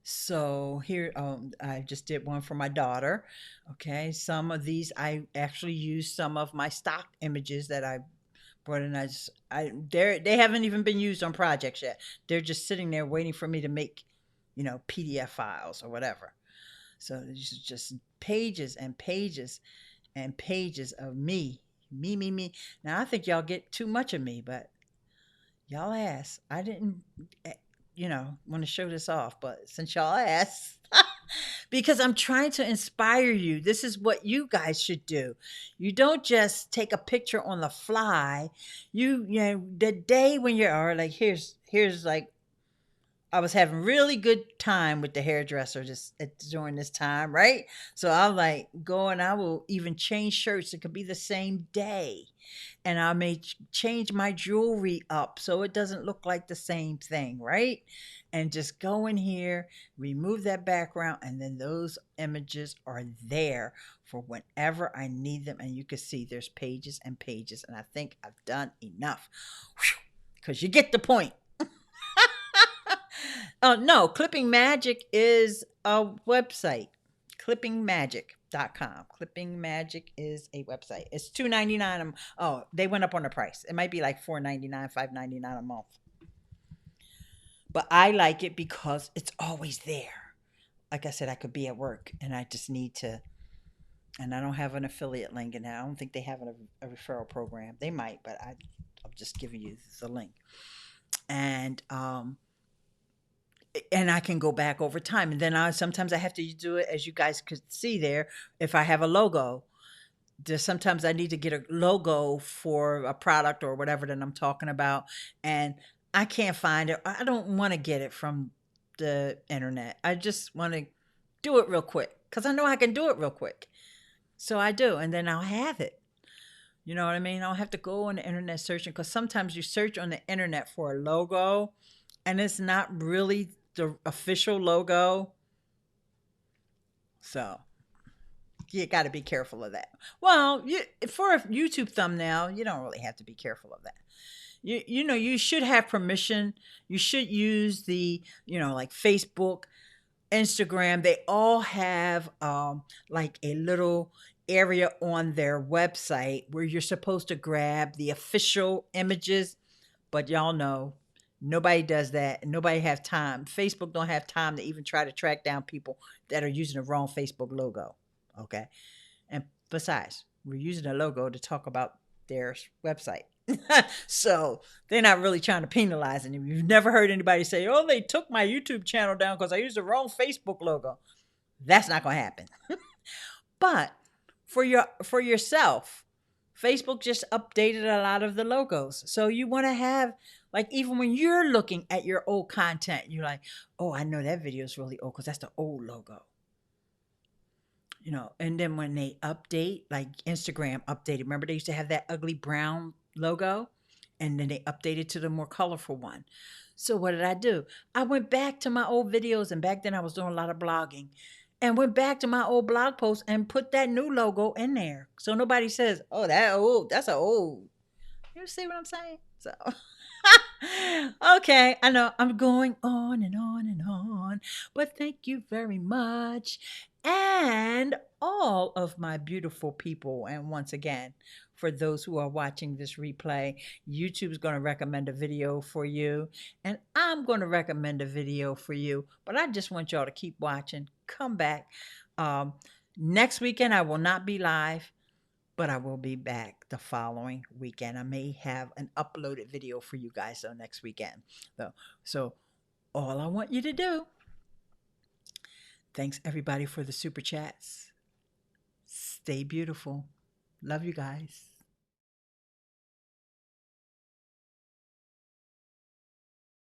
So here, I just did one for my daughter. Okay, some of these I actually used some of my stock images that I brought in. They haven't even been used on projects yet. They're just sitting there waiting for me to make, PDF files or whatever. So these are just pages and pages and pages of me, me, me, me. Now I think y'all get too much of me, but y'all asked. I didn't, want to show this off, but since y'all asked, because I'm trying to inspire you, this is what you guys should do. You don't just take a picture on the fly. The day when you're like, here's like, I was having really good time with the hairdresser during this time, right? So I'll like go and I will even change shirts. It could be the same day. And I may change my jewelry up so it doesn't look like the same thing, right? And just go in here, remove that background, and then those images are there for whenever I need them. And you can see there's pages and pages. And I think I've done enough because you get the point. Oh, no, Clipping Magic is a website. Clippingmagic.com. Clipping Magic is a website. It's $2.99. Oh, they went up on the price. It might be like $4.99, $5.99 a month. But I like it because it's always there. Like I said, I could be at work and I just need to, and I don't have an affiliate link in there. I don't think they have a referral program. They might, but I'm just giving you the link. And I can go back over time. And then sometimes I have to do it, as you guys could see there, if I have a logo. Sometimes I need to get a logo for a product or whatever that I'm talking about, and I can't find it. I don't want to get it from the internet. I just want to do it real quick because I know I can do it real quick. So I do, and then I'll have it. You know what I mean? I don't have to go on the internet searching because sometimes you search on the internet for a logo and it's not really the official logo. So you got to be careful of that. Well, for a YouTube thumbnail, you don't really have to be careful of that. You should have permission. You should use the, like Facebook, Instagram. They all have like a little area on their website where you're supposed to grab the official images, but y'all know nobody does that. Nobody have time. Facebook don't have time to even try to track down people that are using the wrong Facebook logo. Okay. And besides, we're using a logo to talk about their website. So they're not really trying to penalize anyone. You've never heard anybody say, oh, they took my YouTube channel down because I used the wrong Facebook logo. That's not going to happen. But for yourself, Facebook just updated a lot of the logos. So you want to have, like, even when you're looking at your old content, you're like, oh, I know that video is really old because that's the old logo. And then when they update, like Instagram updated, remember they used to have that ugly brown logo? And then they updated to the more colorful one. So what did I do? I went back to my old videos, and back then I was doing a lot of blogging, and went back to my old blog posts and put that new logo in there. So nobody says, oh, that's an old. You see what I'm saying? So, okay, I know I'm going on and on and on, but thank you very much. And all of my beautiful people. And once again, for those who are watching this replay, YouTube is going to recommend a video for you, and I'm going to recommend a video for you. But I just want y'all to keep watching. Come back. Next weekend, I will not be live, but I will be back the following weekend. I may have an uploaded video for you guys though next weekend. So all I want you to do, thanks everybody for the super chats. Stay beautiful. Love you guys.